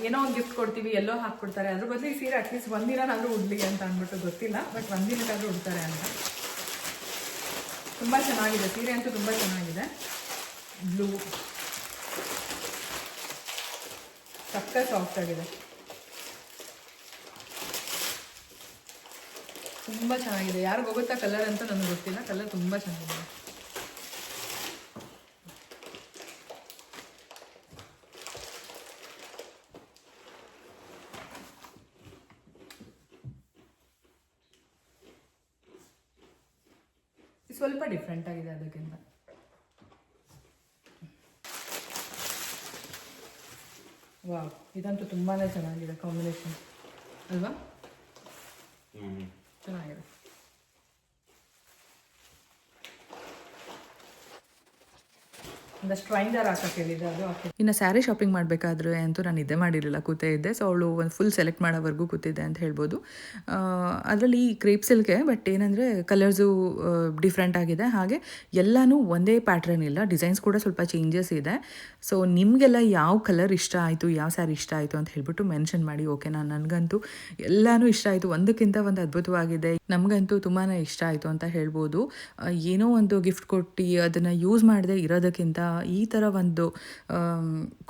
ಏನೋ ಒಂದು ಗಿಫ್ಟ್ ಕೊಡ್ತೀವಿ, ಎಲ್ಲೋ ಹಾಕ್ಕೊಡ್ತಾರೆ, ಅದ್ರ ಬದಲು ಈ ಸೀರೆ ಅಟ್ಲೀಸ್ಟ್ ಒಂದಿನಾದ್ರೂ ಉಡ್ಲಿ ಅಂತ ಅಂದ್ಬಿಟ್ಟು ಗೊತ್ತಿಲ್ಲ, ಬಟ್ ಒಂದಿನಕ್ಕಾದ್ರೂ ಉಡ್ತಾರೆ ಅಂತ. ತುಂಬ ಚೆನ್ನಾಗಿದೆ ಸೀರೆ ಅಂತೂ, ತುಂಬ ಚೆನ್ನಾಗಿದೆ. ಬ್ಲೂ ಸಕ್ಕ ಸಾಫ್ಟ್ ಆಗಿದೆ, ತುಂಬ ಚೆನ್ನಾಗಿದೆ. ಯಾರಿಗೂ ಹೋಗುತ್ತಾ ಕಲರ್ ಅಂತ ನನಗೆ ಗೊತ್ತಿಲ್ಲ, ಕಲರ್ ತುಂಬ ಚೆನ್ನಾಗಿದೆ. ಸ್ವಲ್ಪ ಡಿಫ್ರೆಂಟ್ ಆಗಿದೆ ಅದಕ್ಕಿಂತ. ವಾವ್, ಇದಂತೂ ತುಂಬಾ ಚೆನ್ನಾಗಿದೆ ಕಾಂಬಿನೇಷನ್ ಅಲ್ವಾ? ಚೆನ್ನಾಗಿದೆ. ಒಂದಷ್ಟು ಟ್ರೈಂಡರ್ ಹಾಕಕ್ಕೆ ಹೇಳಿದೆ, ಅದು ಹಾಕಿ. ಇನ್ನು ಸ್ಯಾರಿ ಶಾಪಿಂಗ್ ಮಾಡಬೇಕಾದ್ರೆ ಅಂತೂ ನಾನು ನಿದ್ದೆ ಮಾಡಿರಲಿಲ್ಲ, ಕೂತೇ ಇದ್ದೆ. ಸೊ ಅವಳು ಒಂದು ಫುಲ್ ಸೆಲೆಕ್ಟ್ ಮಾಡೋವರೆಗೂ ಕೂತಿದ್ದೆ ಅಂತ ಹೇಳ್ಬೋದು. ಅದರಲ್ಲಿ ಕ್ರೇಪ್ ಸಿಲ್ಕೆ, ಬಟ್ ಏನಂದರೆ ಕಲರ್ಸು ಡಿಫ್ರೆಂಟ್ ಆಗಿದೆ, ಹಾಗೆ ಎಲ್ಲನೂ ಒಂದೇ ಪ್ಯಾಟ್ರನ್ ಇಲ್ಲ, ಡಿಸೈನ್ಸ್ ಕೂಡ ಸ್ವಲ್ಪ ಚೇಂಜಸ್ ಇದೆ. ಸೊ ನಿಮಗೆಲ್ಲ ಯಾವ ಕಲರ್ ಇಷ್ಟ ಆಯಿತು, ಯಾವ ಸ್ಯಾರಿ ಇಷ್ಟ ಆಯಿತು ಅಂತ ಹೇಳ್ಬಿಟ್ಟು ಮೆನ್ಷನ್ ಮಾಡಿ, ಓಕೆನಾ? ನನಗಂತೂ ಎಲ್ಲನೂ ಇಷ್ಟ ಆಯಿತು, ಒಂದಕ್ಕಿಂತ ಒಂದು ಅದ್ಭುತವಾಗಿದೆ. ನಮಗಂತೂ ತುಂಬಾ ಇಷ್ಟ ಆಯಿತು ಅಂತ ಹೇಳ್ಬೋದು. ಏನೋ ಒಂದು ಗಿಫ್ಟ್ ಕೊಟ್ಟು ಅದನ್ನು ಯೂಸ್ ಮಾಡದೆ ಇರೋದಕ್ಕಿಂತ ಈ ಥರ ಒಂದು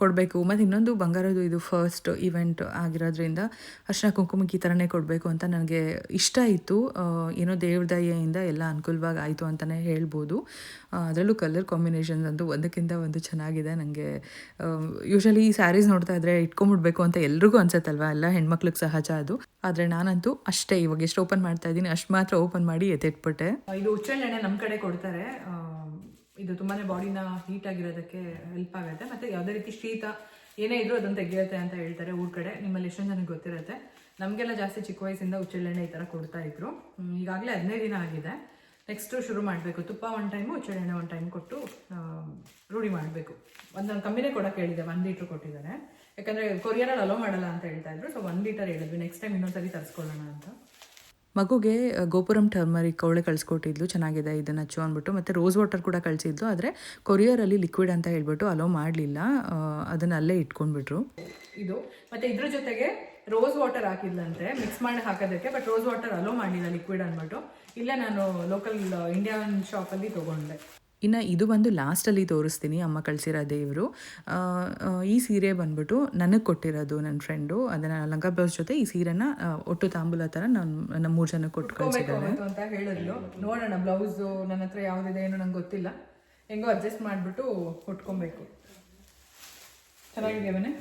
ಕೊಡಬೇಕು. ಮತ್ತು ಇನ್ನೊಂದು ಬಂಗಾರದ್ದು ಇದು ಫಸ್ಟ್ ಇವೆಂಟ್ ಆಗಿರೋದ್ರಿಂದ ಅರ್ಶಿನ ಕುಂಕುಮಕ್ಕೆ ಈ ಥರನೇ ಕೊಡಬೇಕು ಅಂತ ನನಗೆ ಇಷ್ಟ ಇತ್ತು. ಏನೋ ದೇವ್ರ ದಯೆಯಿಂದ ಎಲ್ಲ ಅನುಕೂಲವಾಗಿ ಆಯಿತು ಅಂತಲೇ ಹೇಳ್ಬೋದು. ಅದರಲ್ಲೂ ಕಲರ್ ಕಾಂಬಿನೇಷನ್ಸ್ ಅಂತೂ ಒಂದಕ್ಕಿಂತ ಒಂದು ಚೆನ್ನಾಗಿದೆ. ನನಗೆ ಯೂಶ್ವಲಿ ಈ ಸ್ಯಾರೀಸ್ ನೋಡ್ತಾ ಇದ್ದರೆ ಇಟ್ಕೊಂಬಿಡ್ಬೇಕು ಅಂತ ಎಲ್ರಿಗೂ ಅನ್ಸುತ್ತಲ್ವ, ಎಲ್ಲ ಹೆಣ್ಮಕ್ಳಿಗೆ ಸಹಜ ಅದು. ಆದರೆ ನಾನಂತೂ ಅಷ್ಟೇ, ಇವಾಗ ಎಷ್ಟು ಓಪನ್ ಮಾಡ್ತಾ ಇದ್ದೀನಿ ಅಷ್ಟು ಮಾತ್ರ ಓಪನ್ ಮಾಡಿ ಎತ್ತಿಟ್ಬಿಟ್ಟೆ. ಇದು ಹುಚ್ಚೆಳ್ಳೆಣ್ಣೆ ನಮ್ಮ ಕಡೆ ಕೊಡ್ತಾರೆ. ಇದು ತುಂಬಾ ಬಾಡಿನ ಹೀಟ್ ಆಗಿರೋದಕ್ಕೆ ಹೆಲ್ಪ್ ಆಗುತ್ತೆ, ಮತ್ತು ಯಾವುದೇ ರೀತಿ ಶೀತ ಏನೇ ಇದ್ರೂ ಅದನ್ನು ತೆಗೆಯುತ್ತೆ ಅಂತ ಹೇಳ್ತಾರೆ ಊರ ಕಡೆ. ನಿಮ್ಮಲ್ಲಿ ಎಷ್ಟೊಂದು ಜನಕ್ಕೆ ಗೊತ್ತಿರುತ್ತೆ. ನಮಗೆಲ್ಲ ಜಾಸ್ತಿ ಚಿಕ್ಕ ವಯಸ್ಸಿಂದ ಹುಚ್ಚೆಳ್ಳೆಣ್ಣೆ ಈ ಥರ ಕೊಡ್ತಾ ಇದ್ರು. ಈಗಾಗಲೇ 15 ದಿನ ಆಗಿದೆ. ನೆಕ್ಸ್ಟು ಶುರು ಮಾಡಬೇಕು. ತುಪ್ಪ ಒಂದು ಟೈಮು, ಹುಚ್ಚೆಳ್ಳೆಣ್ಣೆ ಒಂದು ಟೈಮ್ ಕೊಟ್ಟು ರೂಢಿ ಮಾಡಬೇಕು. ಒಂದೊಂದು ಕಮ್ಮಿನೇ ಕೊಡೋಕೆ ಹೇಳಿದೆ, 1 ಲೀಟ್ರ್ ಕೊಟ್ಟಿದ್ದಾರೆ. ಯಾಕಂದರೆ ಕೊರಿಯರಲ್ಲಿ ಅಲೋ ಮಾಡಲ್ಲ ಅಂತ ಹೇಳ್ತಾ ಇದ್ರು. ಸೊ 1 ಲೀಟರ್ ಹೇಳಿದ್ವಿ, ನೆಕ್ಸ್ಟ್ ಟೈಮ್ ಇನ್ನೊಂದ್ಸರಿ ತರಿಸ್ಕೊಳ್ಳೋಣ ಅಂತ. ಮಗುಗೆ ಗೋಪುರಂ ಟರ್ಮರಿಕ್ ಅವಳೆ ಕಳಿಸ್ಕೊಟ್ಟಿದ್ಲು, ಚೆನ್ನಾಗಿದೆ ಇದನ್ನು ಹಚ್ಚು ಅಂದ್ಬಿಟ್ಟು. ಮತ್ತು ರೋಸ್ ವಾಟರ್ ಕೂಡ ಕಳಿಸಿದ್ಲು, ಆದರೆ ಕೊರಿಯರಲ್ಲಿ ಲಿಕ್ವಿಡ್ ಅಂತ ಹೇಳ್ಬಿಟ್ಟು ಅಲೋ ಮಾಡಲಿಲ್ಲ, ಅದನ್ನು ಅಲ್ಲೇ ಇಟ್ಕೊಂಡ್ಬಿಟ್ರು. ಇದು ಮತ್ತು ಇದ್ರ ಜೊತೆಗೆ ರೋಸ್ ವಾಟರ್ ಹಾಕಿದ್ಲಂತೆ ಮಿಕ್ಸ್ ಮಾಡಿ ಹಾಕೋದಕ್ಕೆ, ಬಟ್ ರೋಸ್ ವಾಟರ್ ಅಲೋ ಮಾಡಲಿಲ್ಲ ಲಿಕ್ವಿಡ್ ಅಂದ್ಬಿಟ್ಟು. ಇಲ್ಲೇ ನಾನು ಲೋಕಲ್ ಇಂಡಿಯನ್ ಶಾಪಲ್ಲಿ ತೊಗೊಂಡೆ. ಇನ್ನು ಇದು ಬಂದು ಲಾಸ್ಟಲ್ಲಿ ತೋರಿಸ್ತೀನಿ, ಅಮ್ಮ ಕಳಿಸಿರೋ ದೇವರು. ಈ ಸೀರೆ ಬಂದ್ಬಿಟ್ಟು ನನಗೆ ಕೊಟ್ಟಿರೋದು ನನ್ನ ಫ್ರೆಂಡು. ಅದನ್ನು ಲಂಗ ಬ್ಲೌಸ್ ಜೊತೆ ಈ ಸೀರೆನ ಒಟ್ಟು ತಾಂಬೂಲ ಥರ ನಮ್ಮ 3 ಜನಕ್ಕೆ ಕೊಟ್ಟು ಕಳಿಸಿದ್ದಾರೆ ಅಂತ ಹೇಳಿದ್ಲು. ನೋಡೋಣ, ಬ್ಲೌಸು ನನ್ನ ಹತ್ರ ಯಾವುದಿದೆ ಏನೋ ನಂಗೆ ಗೊತ್ತಿಲ್ಲ, ಹೆಂಗೋ ಅಡ್ಜಸ್ಟ್ ಮಾಡಿಬಿಟ್ಟು ಕೊಟ್ಕೊಬೇಕು. ಚೆನ್ನಾಗಿದೆಯಾ ಮನೆ?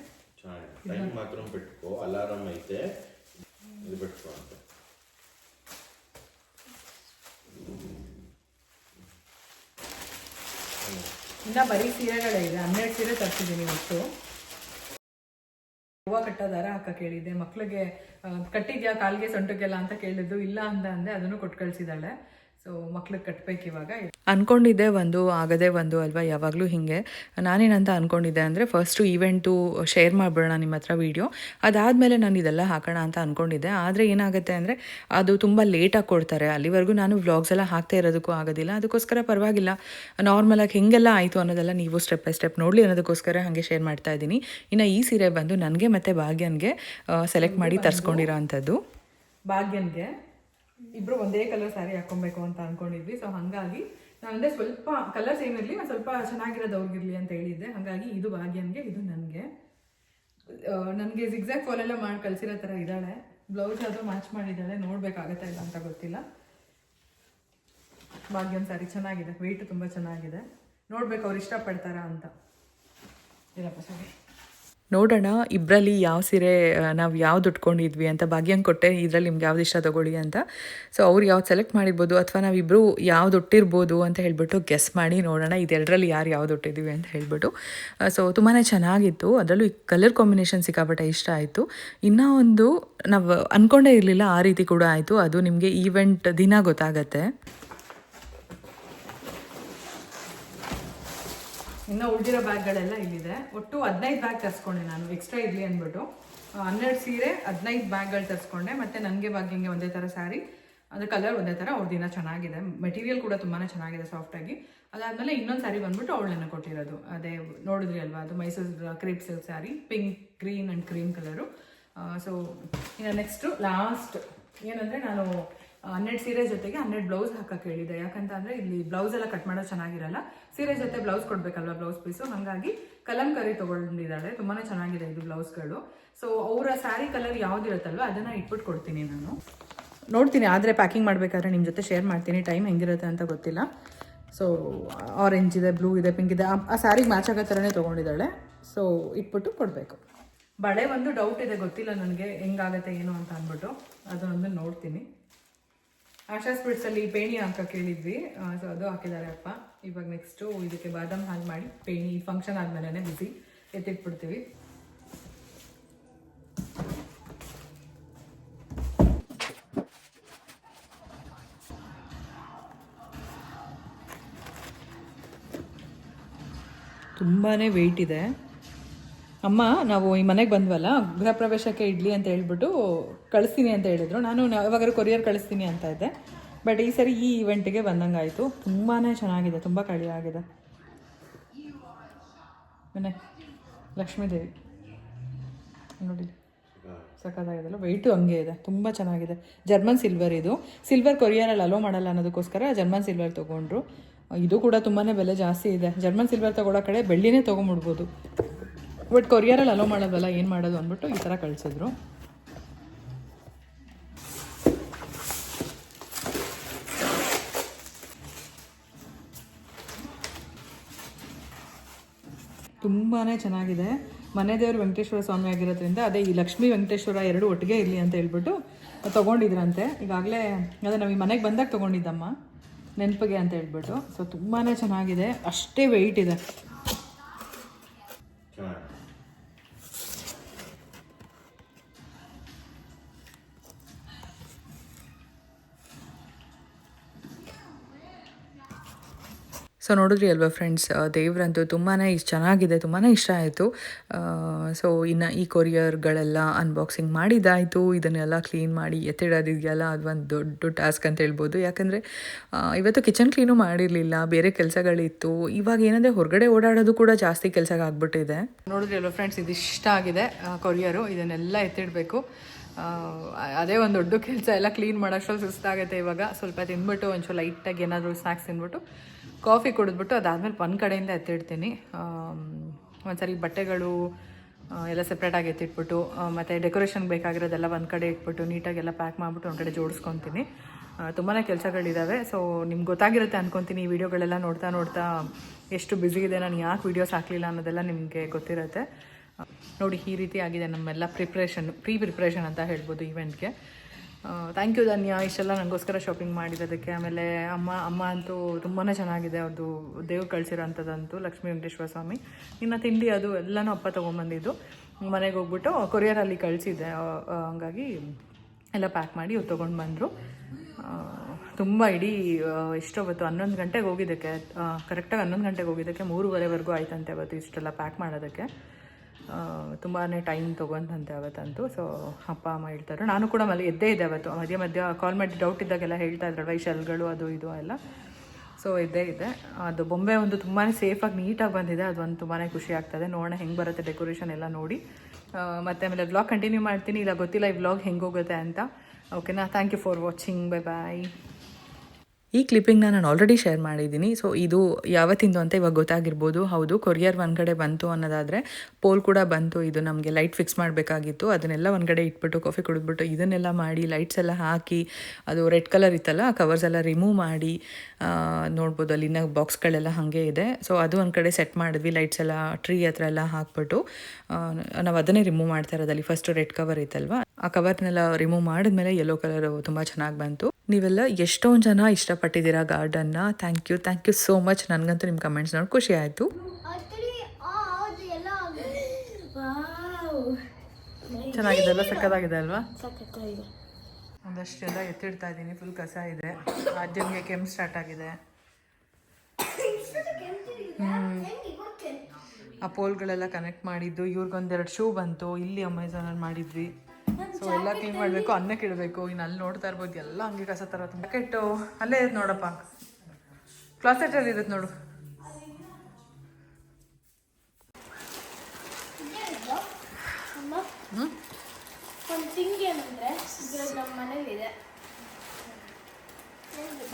ಚೆನ್ನಾಗಿದೆ. ಟೈಮ್ ಮಾತ್ರ ಬಿಟ್ಕೋ, ಅಲಾರಾಮ್ ಐತೆ, ಇದು ಬಿಟ್ಕೋ ಅಂತ. ಇನ್ನು ಬರೀ ಸೀರೆಗಳೇ ಇದೆ, 12 ಸೀರೆ ತರಿಸಿದ್ದೀನಿ ಇವತ್ತು. ಹೂವು ಕಟ್ಟೋ ದಾರ ಹಾಕಕ್ಕೆ ಹೇಳಿದ್ದೆ, ಮಕ್ಳಿಗೆ ಕಟ್ಟಿದ್ಯಾ ಕಾಲಿಗೆ ಸೊಂಟಕ್ಕೆಲ್ಲ ಅಂತ ಕೇಳಿದ್ದು, ಇಲ್ಲ ಅಂದೆ, ಅದನ್ನು ಕೊಟ್ಟು ಕಳಿಸಿದ್ದಾಳೆ. ಸೊ ಮಕ್ಳಿಗೆ ಕಟ್ಟಬೇಕು ಇವಾಗ. ಅಂದ್ಕೊಂಡಿದ್ದೆ ಒಂದು, ಆಗದೆ ಒಂದು ಅಲ್ವಾ, ಯಾವಾಗಲೂ ಹೀಗೆ. ನಾನೇನಂತ ಅಂದ್ಕೊಂಡಿದ್ದೆ ಅಂದರೆ ಫಸ್ಟು ಈವೆಂಟು ಶೇರ್ ಮಾಡಿಬಿಡೋಣ ನಿಮ್ಮ ಹತ್ರ ವೀಡಿಯೋ, ಅದಾದಮೇಲೆ ನಾನು ಇದೆಲ್ಲ ಹಾಕೋಣ ಅಂತ ಅಂದ್ಕೊಂಡಿದ್ದೆ. ಆದರೆ ಏನಾಗುತ್ತೆ ಅಂದರೆ ಅದು ತುಂಬ ಲೇಟಾಗಿ ಕೊಡ್ತಾರೆ, ಅಲ್ಲಿವರೆಗೂ ನಾನು ವ್ಲಾಗ್ಸ್ ಎಲ್ಲ ಹಾಕ್ತಾ ಇರೋದಕ್ಕೂ ಆಗೋದಿಲ್ಲ. ಅದಕ್ಕೋಸ್ಕರ ಪರವಾಗಿಲ್ಲ, ನಾರ್ಮಲಾಗಿ ಹೇಗೆಲ್ಲ ಆಯಿತು ಅನ್ನೋದೆಲ್ಲ ನೀವು ಸ್ಟೆಪ್ ಬೈ ಸ್ಟೆಪ್ ನೋಡಲಿ ಅನ್ನೋದಕ್ಕೋಸ್ಕರ ಹಾಗೆ ಶೇರ್ ಮಾಡ್ತಾ ಇದ್ದೀನಿ. ಇನ್ನು ಈ ಸೀರೆ ಬಂದು ನನಗೆ ಮತ್ತು ಭಾಗ್ಯನ್ಗೆ ಸೆಲೆಕ್ಟ್ ಮಾಡಿ ತರಿಸ್ಕೊಂಡಿರೋ ಅಂಥದ್ದು. ಭಾಗ್ಯನ್ಗೆ ಇಬ್ರು ಒಂದೇ ಕಲರ್ ಸ್ಯಾರಿ ಹಾಕೊಬೇಕು ಅಂತ ಅನ್ಕೊಂಡಿದ್ವಿ. ಸೊ ಹಾಗಾಗಿ ನಾನು ಸ್ವಲ್ಪ ಕಲರ್ಸ್ ಏನಿರಲಿ, ಸ್ವಲ್ಪ ಚೆನ್ನಾಗಿರೋದು ಅವ್ರಿಗಿರಲಿ ಅಂತ ಹೇಳಿದ್ದೆ. ಹಾಗಾಗಿ ಇದು ಭಾಗ್ಯನ್ಗೆ, ಇದು ನನಗೆ ಜಿಗ್ಜಾಗ್ ಫಾಲೆಲ್ಲ ಮಾಡಿ ಕಳಿಸಿರೋ ಥರ ಇದ್ದಾಳೆ. ಬ್ಲೌಸ್ ಅದು ಮ್ಯಾಚ್ ಮಾಡಿದ್ದಾಳೆ, ನೋಡ್ಬೇಕಾಗತ್ತಾ ಇಲ್ಲ ಅಂತ ಗೊತ್ತಿಲ್ಲ. ಭಾಗ್ಯನ್ ಸ್ಯಾರಿ ಚೆನ್ನಾಗಿದೆ, ವೆಯ್ಟ್ ತುಂಬ ಚೆನ್ನಾಗಿದೆ. ನೋಡ್ಬೇಕು ಅವ್ರು ಇಷ್ಟಪಡ್ತಾರಾ ಅಂತ. ಇರಪ್ಪ ಸರಿ. ನೋಡೋಣ ಇಬ್ಬರಲ್ಲಿ ಯಾವ ಸೀರೆ ನಾವು ಯಾವ್ದು ಉಟ್ಕೊಂಡಿದ್ವಿ ಅಂತ ಭಾಗ್ಯಂಗೆ ಕೊಟ್ಟೆ, ಇದರಲ್ಲಿ ನಿಮ್ಗೆ ಯಾವ್ದು ಇಷ್ಟ ತೊಗೊಳ್ಳಿ ಅಂತ. ಸೊ ಅವ್ರು ಯಾವ್ದು ಸೆಲೆಕ್ಟ್ ಮಾಡಿರ್ಬೋದು ಅಥವಾ ನಾವಿಬ್ಬರು ಯಾವ್ದು ಉಟ್ಟಿರ್ಬೋದು ಅಂತ ಹೇಳ್ಬಿಟ್ಟು ಗೆಸ್ ಮಾಡಿ ನೋಡೋಣ ಇದೆರಡರಲ್ಲಿ ಯಾವ್ದು ಉಟ್ಟಿದ್ದೀವಿ ಅಂತ ಹೇಳ್ಬಿಟ್ಟು. ಸೊ ತುಂಬಾ ಚೆನ್ನಾಗಿತ್ತು, ಅದರಲ್ಲೂ ಈ ಕಲರ್ ಕಾಂಬಿನೇಷನ್ ಸಿಕ್ಕಾಪಟ್ಟೆ ಇಷ್ಟ ಆಯಿತು. ಇನ್ನೂ ಒಂದು ನಾವು ಅಂದ್ಕೊಂಡೇ ಇರಲಿಲ್ಲ ಆ ರೀತಿ ಕೂಡ ಆಯಿತು, ಅದು ನಿಮಗೆ ಈವೆಂಟ್ ದಿನ ಗೊತ್ತಾಗತ್ತೆ. ಇನ್ನೂ ಉಳಿದಿರೋ ಬ್ಯಾಗ್ಗಳೆಲ್ಲ ಇಲ್ಲಿದೆ. ಒಟ್ಟು 15 ಬ್ಯಾಗ್ ತರಿಸ್ಕೊಂಡೆ ನಾನು, ಎಕ್ಸ್ಟ್ರಾ ಇರಲಿ ಅಂದ್ಬಿಟ್ಟು 12 ಸೀರೆ 15 ಬ್ಯಾಗ್ಗಳು ತರಿಸ್ಕೊಂಡೆ. ಮತ್ತು ನನಗೆ ಭಾಗ್ಯಂಗೆ ಒಂದೇ ಥರ ಸ್ಯಾರಿ, ಅದು ಕಲರ್ ಒಂದೇ ಥರ. ಅವ್ರ ದಿನ ಚೆನ್ನಾಗಿದೆ, ಮೆಟೀರಿಯಲ್ ಕೂಡ ತುಂಬಾ ಚೆನ್ನಾಗಿದೆ ಸಾಫ್ಟಾಗಿ. ಅದಾದಮೇಲೆ ಇನ್ನೊಂದು ಸ್ಯಾರಿ ಬಂದ್ಬಿಟ್ಟು ಅವಳನ್ನ ಕೊಟ್ಟಿರೋದು, ಅದೇ ನೋಡಿದ್ರಿ ಅಲ್ವಾ, ಅದು Mysuru crepe silk sari, pink, green and cream colour. So ಇನ್ನು ನೆಕ್ಸ್ಟು ಲಾಸ್ಟ್ ಏನಂದರೆ, ನಾನು 12 ಸೀರೆ ಜೊತೆಗೆ 12 ಬ್ಲೌಸ್ ಹಾಕಕ್ಕೆ ಹೇಳಿದೆ. ಯಾಕಂತ ಅಂದರೆ ಇಲ್ಲಿ ಬ್ಲೌಸ್ ಎಲ್ಲ ಕಟ್ ಮಾಡೋದು ಚೆನ್ನಾಗಿರಲ್ಲ, ಸೀರೆ ಜೊತೆ ಬ್ಲೌಸ್ ಕೊಡಬೇಕಲ್ವ, ಬ್ಲೌಸ್ ಪೀಸು. ಹಾಗಾಗಿ ಕಲಂಕರಿ ತೊಗೊಂಡಿದ್ದಾಳೆ, ತುಂಬಾ ಚೆನ್ನಾಗಿದೆ ಇದು ಬ್ಲೌಸ್ಗಳು. ಸೊ ಅವರ ಸ್ಯಾರಿ ಕಲರ್ ಯಾವುದಿರುತ್ತಲ್ವ ಅದನ್ನು ಇಟ್ಬಿಟ್ಟು ಕೊಡ್ತೀನಿ ನಾನು. ನೋಡ್ತೀನಿ, ಆದರೆ ಪ್ಯಾಕಿಂಗ್ ಮಾಡಬೇಕಾದ್ರೆ ನಿಮ್ಮ ಜೊತೆ ಶೇರ್ ಮಾಡ್ತೀನಿ, ಟೈಮ್ ಹೆಂಗಿರುತ್ತೆ ಅಂತ ಗೊತ್ತಿಲ್ಲ. ಸೊ ಆರೆಂಜ್ ಇದೆ, ಬ್ಲೂ ಇದೆ, ಪಿಂಕ್ ಇದೆ, ಆ ಸ್ಯಾರಿಗೆ ಮ್ಯಾಚ್ ಆಗೋ ಥರನೇ ತೊಗೊಂಡಿದ್ದಾಳೆ. ಸೊ ಇಟ್ಬಿಟ್ಟು ಕೊಡಬೇಕು. ಬಳೆ ಒಂದು ಡೌಟ್ ಇದೆ, ಗೊತ್ತಿಲ್ಲ ನನಗೆ ಹೆಂಗಾಗತ್ತೆ ಏನು ಅಂತ ಅಂದ್ಬಿಟ್ಟು, ಅದನ್ನೊಂದು ನೋಡ್ತೀನಿ. ಆಶಾ ಸ್ವೀಟ್ಸಲ್ಲಿ ಪೇಣಿ ಹಾಕಕ್ಕೆ ಹೇಳಿದ್ವಿ, ಸೊ ಅದು ಹಾಕಿದ್ದಾರೆ ಅಪ್ಪ. ಇವಾಗ ನೆಕ್ಸ್ಟು ಇದಕ್ಕೆ ಬಾದಾಮ್ ಹಾಲು ಮಾಡಿ ಪೇಣಿ ಫಂಕ್ಷನ್ ಆದಮೇಲೆ ಬಿಸಿ ಎತ್ತಿಟ್ಬಿಡ್ತೀವಿ. ತುಂಬಾ ವೆಯ್ಟ್ ಇದೆ. ಅಮ್ಮ ನಾವು ಈ ಮನೆಗೆ ಬಂದ್ವಲ್ಲ, ಗೃಹ ಪ್ರವೇಶಕ್ಕೆ ಇಡ್ಲಿ ಅಂತ ಹೇಳ್ಬಿಟ್ಟು ಕಳಿಸ್ತೀನಿ ಅಂತ ಹೇಳಿದ್ರು. ನಾನು ಯಾವಾಗಾದ್ರೂ ಕೊರಿಯರ್ ಕಳಿಸ್ತೀನಿ ಅಂತ ಇದ್ದೆ, ಬಟ್ ಈ ಸರಿ ಈ ಇವೆಂಟಿಗೆ ಬಂದಂಗೆ ಆಯಿತು. ತುಂಬಾ ಚೆನ್ನಾಗಿದೆ, ತುಂಬ ಕಳಿ ಆಗಿದೆ. ಮನೆ ಲಕ್ಷ್ಮೀದೇವಿ ನೋಡಿ, ಸಖತ್ತಾಗಿದೆಲ್ಲ, ವೆಯ್ಟು ಹಂಗೆ ಇದೆ, ತುಂಬ ಚೆನ್ನಾಗಿದೆ. ಜರ್ಮನ್ ಸಿಲ್ವರ್ ಇದು, ಸಿಲ್ವರ್ ಕೊರಿಯರಲ್ಲಿ ಅಲೋ ಮಾಡಲ್ಲ ಅನ್ನೋದಕ್ಕೋಸ್ಕರ ಜರ್ಮನ್ ಸಿಲ್ವರ್ ತೊಗೊಂಡ್ರು. ಇದು ಕೂಡ ತುಂಬಾ ಬೆಲೆ ಜಾಸ್ತಿ ಇದೆ. ಜರ್ಮನ್ ಸಿಲ್ವರ್ ತೊಗೊಳ್ಳೋ ಕಡೆ ಬೆಳ್ಳಿನೇ ತೊಗೊಂಬಿಡ್ಬೋದು, ಬಟ್ ಕೊರಿಯರಲ್ಲಿ ಅಲೋ ಮಾಡೋದಲ್ಲ, ಏನು ಮಾಡೋದು ಅಂದ್ಬಿಟ್ಟು ಈ ಥರ ಕಳಿಸಿದ್ರು. ತುಂಬಾ ಚೆನ್ನಾಗಿದೆ. ಮನೆ ದೇವರು ವೆಂಕಟೇಶ್ವರ ಸ್ವಾಮಿ ಆಗಿರೋದ್ರಿಂದ, ಅದೇ ಈ ಲಕ್ಷ್ಮೀ ವೆಂಕಟೇಶ್ವರ ಎರಡು ಒಟ್ಟಿಗೆ ಇರಲಿ ಅಂತ ಹೇಳ್ಬಿಟ್ಟು ತೊಗೊಂಡಿದ್ರಂತೆ. ಈಗಾಗಲೇ ಅದೇ ನಾವು ಈ ಮನೆಗೆ ಬಂದಾಗ ತೊಗೊಂಡಿದ್ದಮ್ಮ, ನೆನಪಿಗೆ ಅಂತ ಹೇಳ್ಬಿಟ್ಟು. ಸೊ ತುಂಬಾ ಚೆನ್ನಾಗಿದೆ, ಅಷ್ಟೇ ವೆಯ್ಟ್ ಇದೆ. ಸೊ ನೋಡಿದ್ರಿ ಅಲ್ವಾ ಫ್ರೆಂಡ್ಸ್, ದೇವ್ರಂತೂ ತುಂಬಾ ಚೆನ್ನಾಗಿದೆ, ತುಂಬಾ ಇಷ್ಟ ಆಯಿತು. ಸೊ ಇನ್ನು ಈ ಕೊರಿಯರ್ಗಳೆಲ್ಲ ಅನ್ಬಾಕ್ಸಿಂಗ್ ಮಾಡಿದ್ದಾಯಿತು. ಇದನ್ನೆಲ್ಲ ಕ್ಲೀನ್ ಮಾಡಿ ಎತ್ತಿಡೋದಿದೆಯಲ್ಲ, ಅದು ಒಂದು ದೊಡ್ಡ ಟಾಸ್ಕ್ ಅಂತ ಹೇಳ್ಬೋದು. ಯಾಕಂದರೆ ಇವತ್ತು ಕಿಚನ್ ಕ್ಲೀನು ಮಾಡಿರಲಿಲ್ಲ, ಬೇರೆ ಕೆಲಸಗಳಿತ್ತು. ಇವಾಗ ಏನಂದರೆ ಹೊರಗಡೆ ಓಡಾಡೋದು ಕೂಡ ಜಾಸ್ತಿ ಕೆಲಸ ಆಗ್ಬಿಟ್ಟಿದೆ. ನೋಡಿದ್ರಿ ಅಲ್ವಾ ಫ್ರೆಂಡ್ಸ್, ಇದಿಷ್ಟ ಆಗಿದೆ ಕೊರಿಯರು, ಇದನ್ನೆಲ್ಲ ಎತ್ತಿಡಬೇಕು. ಅದೇ ಒಂದು ದೊಡ್ಡ ಕೆಲಸ, ಎಲ್ಲ ಕ್ಲೀನ್ ಮಾಡೋಷ್ಟರಲ್ಲಿ ಸುಸ್ತಾಗುತ್ತೆ. ಇವಾಗ ಸ್ವಲ್ಪ ತಿಂದ್ಬಿಟ್ಟು ಒಂಚೂರು ಲೈಟಾಗಿ ಏನಾದರೂ ಸ್ನ್ಯಾಕ್ಸ್ ತಿಂದ್ಬಿಟ್ಟು ಕಾಫಿ ಕುಡಿದ್ಬಿಟ್ಟು ಅದಾದಮೇಲೆ ಒಂದು ಕಡೆಯಿಂದ ಎತ್ತಿಡ್ತೀನಿ. ಒಂದ್ಸರಿ ಬಟ್ಟೆಗಳು ಎಲ್ಲ ಸೆಪ್ರೇಟಾಗಿ ಎತ್ತಿಟ್ಬಿಟ್ಟು, ಮತ್ತು ಡೆಕೋರೇಷನ್ಗೆ ಬೇಕಾಗಿರೋದೆಲ್ಲ ಒಂದು ಕಡೆ ಇಟ್ಬಿಟ್ಟು ನೀಟಾಗೆಲ್ಲ ಪ್ಯಾಕ್ ಮಾಡಿಬಿಟ್ಟು ಒಂದು ಕಡೆ ಜೋಡಿಸ್ಕೊತೀನಿ. ತುಂಬಾ ಕೆಲಸಗಳಿದ್ದಾವೆ. ಸೊ ನಿಮ್ಗೆ ಗೊತ್ತಾಗಿರುತ್ತೆ ಅನ್ಕೊತೀನಿ, ಈ ವಿಡಿಯೋಗಳೆಲ್ಲ ನೋಡ್ತಾ ಎಷ್ಟು ಬ್ಯುಸಿ ಇದೆ, ನಾನು ಯಾಕೆ ವೀಡಿಯೋಸ್ ಹಾಕಲಿಲ್ಲ ಅನ್ನೋದೆಲ್ಲ ನಿಮಗೆ ಗೊತ್ತಿರುತ್ತೆ. ನೋಡಿ, ಈ ರೀತಿ ಆಗಿದೆ ನಮ್ಮೆಲ್ಲ ಪ್ರೀ ಪ್ರಿಪ್ರೇಷನ್ ಅಂತ ಹೇಳ್ಬೋದು ಈವೆಂಟ್ಗೆ. ಥ್ಯಾಂಕ್ ಯು ಧನ್ಯ, ಇಷ್ಟೆಲ್ಲ ನನಗೋಸ್ಕರ ಶಾಪಿಂಗ್ ಮಾಡಿರೋದಕ್ಕೆ. ಆಮೇಲೆ ಅಮ್ಮ ಅಂತೂ ತುಂಬಾ ಚೆನ್ನಾಗಿದೆ, ಅವ್ರದ್ದು ದೇವ್ರು ಕಳಿಸಿರೋ ಅಂಥದ್ದಂತೂ ಲಕ್ಷ್ಮೀ ವೆಂಕಟೇಶ್ವರ ಸ್ವಾಮಿ. ಇನ್ನು ತಿಂಡಿ ಅದು ಎಲ್ಲನೂ ಅಪ್ಪ ತೊಗೊಂಬಂದಿದ್ದು, ಮನೆಗೆ ಹೋಗ್ಬಿಟ್ಟು ಕೊರಿಯರಲ್ಲಿ ಕಳಿಸಿದ್ದೆ. ಹಂಗಾಗಿ ಎಲ್ಲ ಪ್ಯಾಕ್ ಮಾಡಿ ಇವ್ರು ತೊಗೊಂಡು ಬಂದರು. ತುಂಬ ಇಡೀ ಎಷ್ಟೊತ್ತು 11 ಗಂಟೆಗೆ ಹೋಗಿದ್ದಕ್ಕೆ, ಕರೆಕ್ಟಾಗಿ 11 ಗಂಟೆಗೆ ಹೋಗಿದ್ದಕ್ಕೆ 3:30ವರೆಗೂ ಆಯ್ತಂತೆ ಅವತ್ತು ಇಷ್ಟೆಲ್ಲ ಪ್ಯಾಕ್ ಮಾಡೋದಕ್ಕೆ. ತುಂಬಾ ಟೈಮ್ ತೊಗೊಂತಂತೆ ಅವತ್ತಂತೂ. ಸೊ ಅಪ್ಪ ಅಮ್ಮ ಹೇಳ್ತಾರೆ, ನಾನು ಕೂಡ ಎದ್ದೇ ಇದ್ದೆ ಅವತ್ತು, ಮಧ್ಯ ಕಾಲ್ ಮಾಡಿ ಡೌಟ್ ಇದ್ದಾಗೆಲ್ಲ ಹೇಳ್ತಾ ಇದ್ರಲ್ವ, ಈ ಶೆಲ್ಗಳು ಅದು ಇದು ಎಲ್ಲ. ಸೊ ಇದ್ದೇ ಇದೆ. ಅದು ಬೊಂಬೆ ಒಂದು ತುಂಬಾ ಸೇಫಾಗಿ ನೀಟಾಗಿ ಬಂದಿದೆ, ಅದೊಂದು ತುಂಬಾ ಖುಷಿ ಆಗ್ತದೆ. ನೋಡೋಣ ಹೆಂಗೆ ಬರುತ್ತೆ ಡೆಕೋರೇಷನ್ ಎಲ್ಲ ನೋಡಿ. ಮತ್ತು ಆಮೇಲೆ ವ್ಲಾಗ್ ಕಂಟಿನ್ಯೂ ಮಾಡ್ತೀನಿ, ಇಲ್ಲ ಗೊತ್ತಿಲ್ಲ ಈ ವ್ಲಾಗ್ ಹೆಂಗೆ ಹೋಗುತ್ತೆ ಅಂತ. ಓಕೆನಾ? Thank you for watching, bye bye. ಈ ಕ್ಲಿಪ್ಪಿಂಗ್ನ ನಾನು ಆಲ್ರೆಡಿ ಶೇರ್ ಮಾಡಿದ್ದೀನಿ. ಸೊ ಇದು ಯಾವತ್ತಿಂದು ಅಂತ ಇವಾಗ ಗೊತ್ತಾಗಿರ್ಬೋದು. ಹೌದು, ಕೊರಿಯರ್ ಒಂದ್ಗಡೆ ಬಂತು ಅನ್ನೋದಾದರೆ ಪೋಲ್ ಕೂಡ ಬಂತು. ಇದು ನಮಗೆ ಲೈಟ್ ಫಿಕ್ಸ್ ಮಾಡಬೇಕಾಗಿತ್ತು. ಅದನ್ನೆಲ್ಲ ಒಂದ್ಗಡೆ ಇಟ್ಬಿಟ್ಟು ಕಾಫಿ ಕುಡಿದ್ಬಿಟ್ಟು ಇದನ್ನೆಲ್ಲ ಮಾಡಿ ಲೈಟ್ಸ್ ಎಲ್ಲ ಹಾಕಿ, ಅದು ರೆಡ್ ಕಲರ್ ಇತ್ತಲ್ಲ ಆ ಕವರ್ಸ್ ಎಲ್ಲ ರಿಮೂವ್ ಮಾಡಿ, ನೋಡ್ಬೋದು ಅಲ್ಲಿ ಇನ್ನೂ ಬಾಕ್ಸ್ಗಳೆಲ್ಲ ಹಾಗೆ ಇದೆ. ಸೊ ಅದು ಒಂದು ಕಡೆ ಸೆಟ್ ಮಾಡಿದ್ವಿ, ಲೈಟ್ಸ್ ಎಲ್ಲ ಟ್ರೀ ಹತ್ರ ಎಲ್ಲ ಹಾಕ್ಬಿಟ್ಟು. ನಾವು ಅದನ್ನೇ ರಿಮೂವ್ ಮಾಡ್ತಾ ಇರೋದಲ್ಲಿ ಫಸ್ಟ್ ರೆಡ್ ಕವರ್ ಇತ್ತಲ್ವ, ಆ ಕವರ್ನೆಲ್ಲ ರಿಮೂವ್ ಮಾಡಿದ್ಮೇಲೆ ಯೆಲ್ಲೋ ಕಲರ್ ತುಂಬ ಚೆನ್ನಾಗಿ ಬಂತು. ನೀವೆಲ್ಲ ಎಷ್ಟೊಂದು ಜನ ಇಷ್ಟಪಟ್ಟಿದ್ದೀರಾ ಗಾರ್ಡನ್ನ. Thank you so much. ನನಗಂತೂ ನಿಮ್ಮ ಕಮೆಂಟ್ಸ್ ನೋಡಿ ಖುಷಿ ಆಯಿತು. ಚೆನ್ನಾಗಿದೆ ಅಲ್ವಾ? ಸಕ್ಕತ್ತಾಗಿದೆ ಅಲ್ವಾ? ಒಂದಷ್ಟೆಲ್ಲ ಎತ್ತಿಡ್ತಾ ಇದ್ದೀನಿ. ಫುಲ್ ಕಸ ಇದೆ. ಆದ್ಯಂಗೆ ಕೆಮ್ಮು ಸ್ಟಾರ್ಟ್ ಆಗಿದೆ. ಆ ಪೋಲ್ಗಳೆಲ್ಲ ಕನೆಕ್ಟ್ ಮಾಡಿದ್ದು. ಇವ್ರಿಗೊಂದೆರಡು ಶೂ ಬಂತು, ಇಲ್ಲಿ ಅಮೆಝಾನಲ್ಲಿ ಮಾಡಿದ್ವಿ. ಸೊ ಎಲ್ಲ ಕ್ಲೀನ್ ಮಾಡಬೇಕು, ಅನ್ನಕ್ಕೆ ಇಡಬೇಕು. ಇನ್ನು ಅಲ್ಲಿ ನೋಡ್ತಾ ಇರ್ಬೋದು ಎಲ್ಲ ಹಂಗೆ ಕಸ ಥರ ಪ್ಯಾಕೆಟು ಅಲ್ಲೇ ಇರುತ್ತೆ ನೋಡಪ್ಪ, ಕ್ಲಾಸೆಟಲ್ಲಿ ಇರುತ್ತೆ ನೋಡು.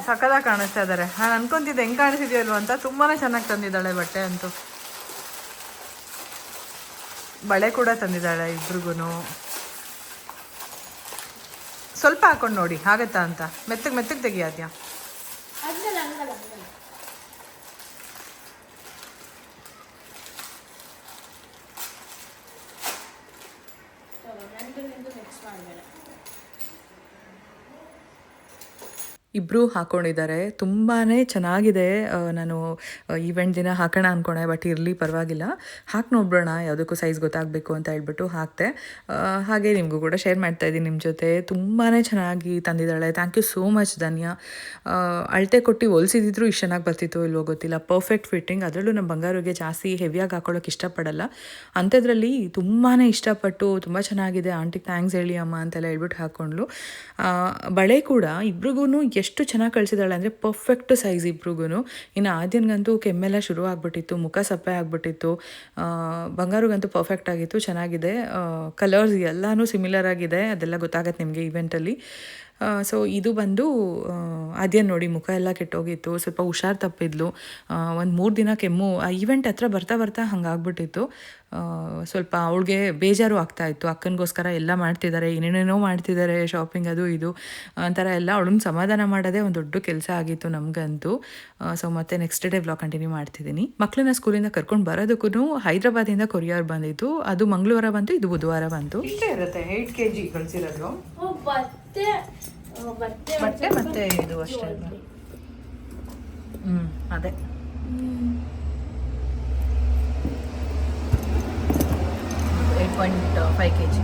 ಸಕ್ಕದಾಗಿ ಕಾಣಿಸ್ತಾ ಇದ್ದಾರೆ. ನಾನು ಅನ್ಕೊಂತಿದ್ದೆ ಹೆಂಗೆ ಕಾಣಿಸಿದ್ಯಲ್ವ ಅಂತ. ತುಂಬಾ ಚೆನ್ನಾಗಿ ತಂದಿದ್ದಾಳೆ ಬಟ್ಟೆ ಅಂತೂ. ಬಳೆ ಕೂಡ ತಂದಿದ್ದಾಳೆ ಇಬ್ರಿಗೂ. ಸ್ವಲ್ಪ ಹಾಕೊಂಡು ನೋಡಿ ಆಗತ್ತಾ ಅಂತ. ಮೆತ್ತಗೆ ತೆಗಿಯಾದ್ಯಾ? ಇಬ್ಬರು ಹಾಕ್ಕೊಂಡಿದ್ದಾರೆ. ತುಂಬಾ ಚೆನ್ನಾಗಿದೆ. ನಾನು ಈವೆಂಟ್ ದಿನ ಹಾಕೋಣ ಅಂದ್ಕೊಂಡೆ, ಬಟ್ ಇರಲಿ ಪರವಾಗಿಲ್ಲ, ಹಾಕಿ ನೋಡ್ಬಿಡೋಣ, ಯಾವುದಕ್ಕೂ ಸೈಜ್ ಗೊತ್ತಾಗಬೇಕು ಅಂತ ಹೇಳ್ಬಿಟ್ಟು ಹಾಕಿದೆ. ಹಾಗೆ ನಿಮಗೂ ಕೂಡ ಶೇರ್ ಮಾಡ್ತಾಯಿದ್ದೀನಿ ನಿಮ್ಮ ಜೊತೆ. ತುಂಬಾ ಚೆನ್ನಾಗಿ ತಂದಿದ್ದಾಳೆ. ಥ್ಯಾಂಕ್ ಯು ಸೋ ಮಚ್ ಧನ್ಯ. ಅಳತೆ ಕೊಟ್ಟು ಹೊಲಿಸಿದ್ರು ಇಷ್ಟು ಚೆನ್ನಾಗಿ ಬರ್ತಿತ್ತು ಇಲ್ವೋ ಗೊತ್ತಿಲ್ಲ. Perfect fitting. ಅದರಲ್ಲೂ ನಮ್ಮ ಬಂಗಾರಿಗೆ ಜಾಸ್ತಿ ಹೆವಿಯಾಗಿ ಹಾಕೊಳ್ಳೋಕೆ ಇಷ್ಟಪಡಲ್ಲ. ಅಂಥದ್ರಲ್ಲಿ ತುಂಬಾ ಇಷ್ಟಪಟ್ಟು ತುಂಬ ಚೆನ್ನಾಗಿದೆ ಆಂಟಿಗೆ ಥ್ಯಾಂಕ್ಸ್ ಹೇಳಿ ಅಮ್ಮ ಅಂತೆಲ್ಲ ಹೇಳ್ಬಿಟ್ಟು ಹಾಕ್ಕೊಂಡ್ಲು. ಬಳೆ ಕೂಡ ಇಬ್ರಿಗೂ ಎಷ್ಟು ಚೆನ್ನಾಗಿ ಕಳಿಸಿದಾಳೆ ಅಂದರೆ ಪರ್ಫೆಕ್ಟ್ ಸೈಜ್ ಇಬ್ರಿಗೂ. ಇನ್ನು ಆದ್ಯನ್ಗಂತೂ ಕೆಮ್ಮೆಲ್ಲ ಶುರು ಆಗಿಬಿಟ್ಟಿತ್ತು, ಮುಖ ಸಪ್ಪೆ ಆಗಿಬಿಟ್ಟಿತ್ತು. ಬಂಗಾರಿಗಂತೂ ಪರ್ಫೆಕ್ಟ್ ಆಗಿತ್ತು, ಚೆನ್ನಾಗಿದೆ. ಕಲರ್ಸ್ ಎಲ್ಲನೂ ಸಿಮಿಲರ್ ಆಗಿದೆ, ಅದೆಲ್ಲ ಗೊತ್ತಾಗತ್ತೆ ನಿಮಗೆ ಈವೆಂಟಲ್ಲಿ. ಸೊ ಇದು ಬಂದು ಆದ್ಯನ್ ನೋಡಿ ಮುಖ ಎಲ್ಲ ಕೆಟ್ಟೋಗಿತ್ತು, ಸ್ವಲ್ಪ ಹುಷಾರು ತಪ್ಪಿದ್ಲು. ಒಂದು 3 ದಿನ ಕೆಮ್ಮು. ಆ ಈವೆಂಟ್ ಹತ್ರ ಬರ್ತಾ ಹಂಗಾಗ್ಬಿಟ್ಟಿತ್ತು. ಸ್ವಲ್ಪ ಅವಳಿಗೆ ಬೇಜಾರು ಆಗ್ತಾಯಿತ್ತು. ಅಕ್ಕನಿಗೋಸ್ಕರ ಎಲ್ಲ ಮಾಡ್ತಿದ್ದಾರೆ, ಏನೇನೇನೋ ಮಾಡ್ತಿದ್ದಾರೆ, ಶಾಪಿಂಗ್ ಅದು ಇದು ಅಂತರ ಎಲ್ಲ. ಅವಳನ್ನ ಸಮಾಧಾನ ಮಾಡೋದೇ ಒಂದು ದೊಡ್ಡ ಕೆಲಸ ಆಗಿತ್ತು ನಮಗಂತೂ. ಸೊ ಮತ್ತೆ ನೆಕ್ಸ್ಟ್ ಡೇ ವ್ಲಾಗ್ ಕಂಟಿನ್ಯೂ ಮಾಡ್ತಿದ್ದೀನಿ. ಮಕ್ಕಳನ್ನ ಸ್ಕೂಲಿಂದ ಕರ್ಕೊಂಡು ಬರೋದಕ್ಕೂ ಹೈದ್ರಾಬಾದಿಂದ ಕೊರಿಯರ್ ಬಂದಿತ್ತು. ಅದು ಮಂಗಳವಾರ ಬಂತು, ಇದು ಬುಧವಾರ ಬಂತು. ಇಷ್ಟೇ ಇರುತ್ತೆ 8 kg ಕಳಿಸಿರೋದು. ಬಟ್ಟೆ ಮತ್ತೆ ಇದು ಅಷ್ಟೇ. ಅದೇ $8.5 kg.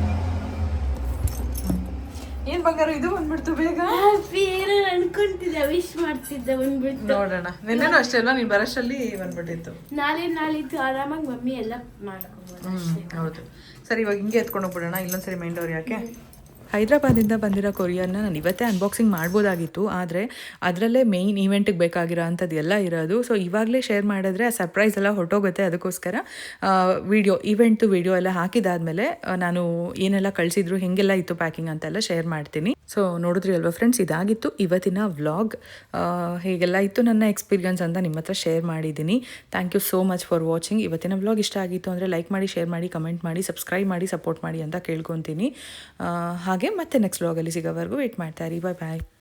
ಏನ್ ಬಂಗಾರ ಇದು ಬಂದ್ಬಿಡ್ತು ಬೇಗ. ಅನ್ಕೊಂತಿದ್ದೆ, ವಿಶ್ ಮಾಡ್ತಿದ್ದೆ ಬಂದ್ಬಿಟ್ಟು. ನೋಡೋಣ, ನಿನ್ನೆನೂ ಅಷ್ಟೇ ಅಲ್ವಾ, ನೀನ್ ಬರೋಷ್ಟಲ್ಲಿ ಬಂದ್ಬಿಟ್ಟಿತ್ತು. ನಾಳಿದ್ದು ಆರಾಮಾಗಿ ಮಮ್ಮಿ ಎಲ್ಲ ಮಾಡ್ಕೊಂಡು. ಹೌದು, ಸರಿ ಇವಾಗ ಹಿಂಗೆ ಎತ್ಕೊಂಡು ಹೋಗ್ಬಿಡೋಣ. ಇಲ್ಲೊಂದ್ಸರಿ ಮೈಂಡ್ ಅವ್ರು ಯಾಕೆ. ಹೈದ್ರಾಬಾದಿಂದ ಬಂದಿರೋ ಕೊರಿಯರ್ನ ನಾನು ಇವತ್ತೇ ಅನ್ಬಾಕ್ಸಿಂಗ್ ಮಾಡ್ಬೋದಾಗಿತ್ತು, ಆದರೆ ಅದರಲ್ಲೇ ಮೇಯ್ನ್ ಈವೆಂಟಿಗೆ ಬೇಕಾಗಿರೋ ಅಂಥದ್ದು ಎಲ್ಲ ಇರೋದು. ಸೊ ಇವಾಗಲೇ ಶೇರ್ ಮಾಡಿದ್ರೆ ಆ ಸರ್ಪ್ರೈಸ್ ಎಲ್ಲ ಹೊರಟೋಗುತ್ತೆ. ಅದಕ್ಕೋಸ್ಕರ ಈವೆಂಟ್ದು ವಿಡಿಯೋ ಎಲ್ಲ ಹಾಕಿದಾದ್ಮೇಲೆ ನಾನು ಏನೆಲ್ಲ ಕಳಿಸಿದ್ರು, ಹೆಂಗೆಲ್ಲ ಇತ್ತು ಪ್ಯಾಕಿಂಗ್ ಅಂತೆಲ್ಲ ಶೇರ್ ಮಾಡ್ತೀನಿ. ಸೊ ನೋಡಿದ್ರಿ ಅಲ್ವಾ ಫ್ರೆಂಡ್ಸ್, ಇದಾಗಿತ್ತು ಇವತ್ತಿನ ವ್ಲಾಗ್. ಹೇಗೆಲ್ಲ ಇತ್ತು ನನ್ನ ಎಕ್ಸ್ಪೀರಿಯನ್ಸ್ ಅಂತ ನಿಮ್ಮ ಹತ್ರ ಶೇರ್ ಮಾಡಿದ್ದೀನಿ. Thank you so much for watching. ಇವತ್ತಿನ ವ್ಲಾಗ್ ಇಷ್ಟ ಆಗಿತ್ತು ಅಂದರೆ ಲೈಕ್ ಮಾಡಿ, ಶೇರ್ ಮಾಡಿ, ಕಮೆಂಟ್ ಮಾಡಿ, ಸಬ್ಸ್ಕ್ರೈಬ್ ಮಾಡಿ, ಸಪೋರ್ಟ್ ಮಾಡಿ ಅಂತ ಕೇಳ್ಕೊತೀನಿ. ಹಾಗೆ ಮತ್ತೆ ನೆಕ್ಸ್ಟ್ ವ್ಲಾಗಲ್ಲಿ ಸಿಗೋವರೆಗೂ ವೇಟ್ ಮಾಡ್ತಾ ಇರಿ. ಬಾಯ್ ಬಾಯ್.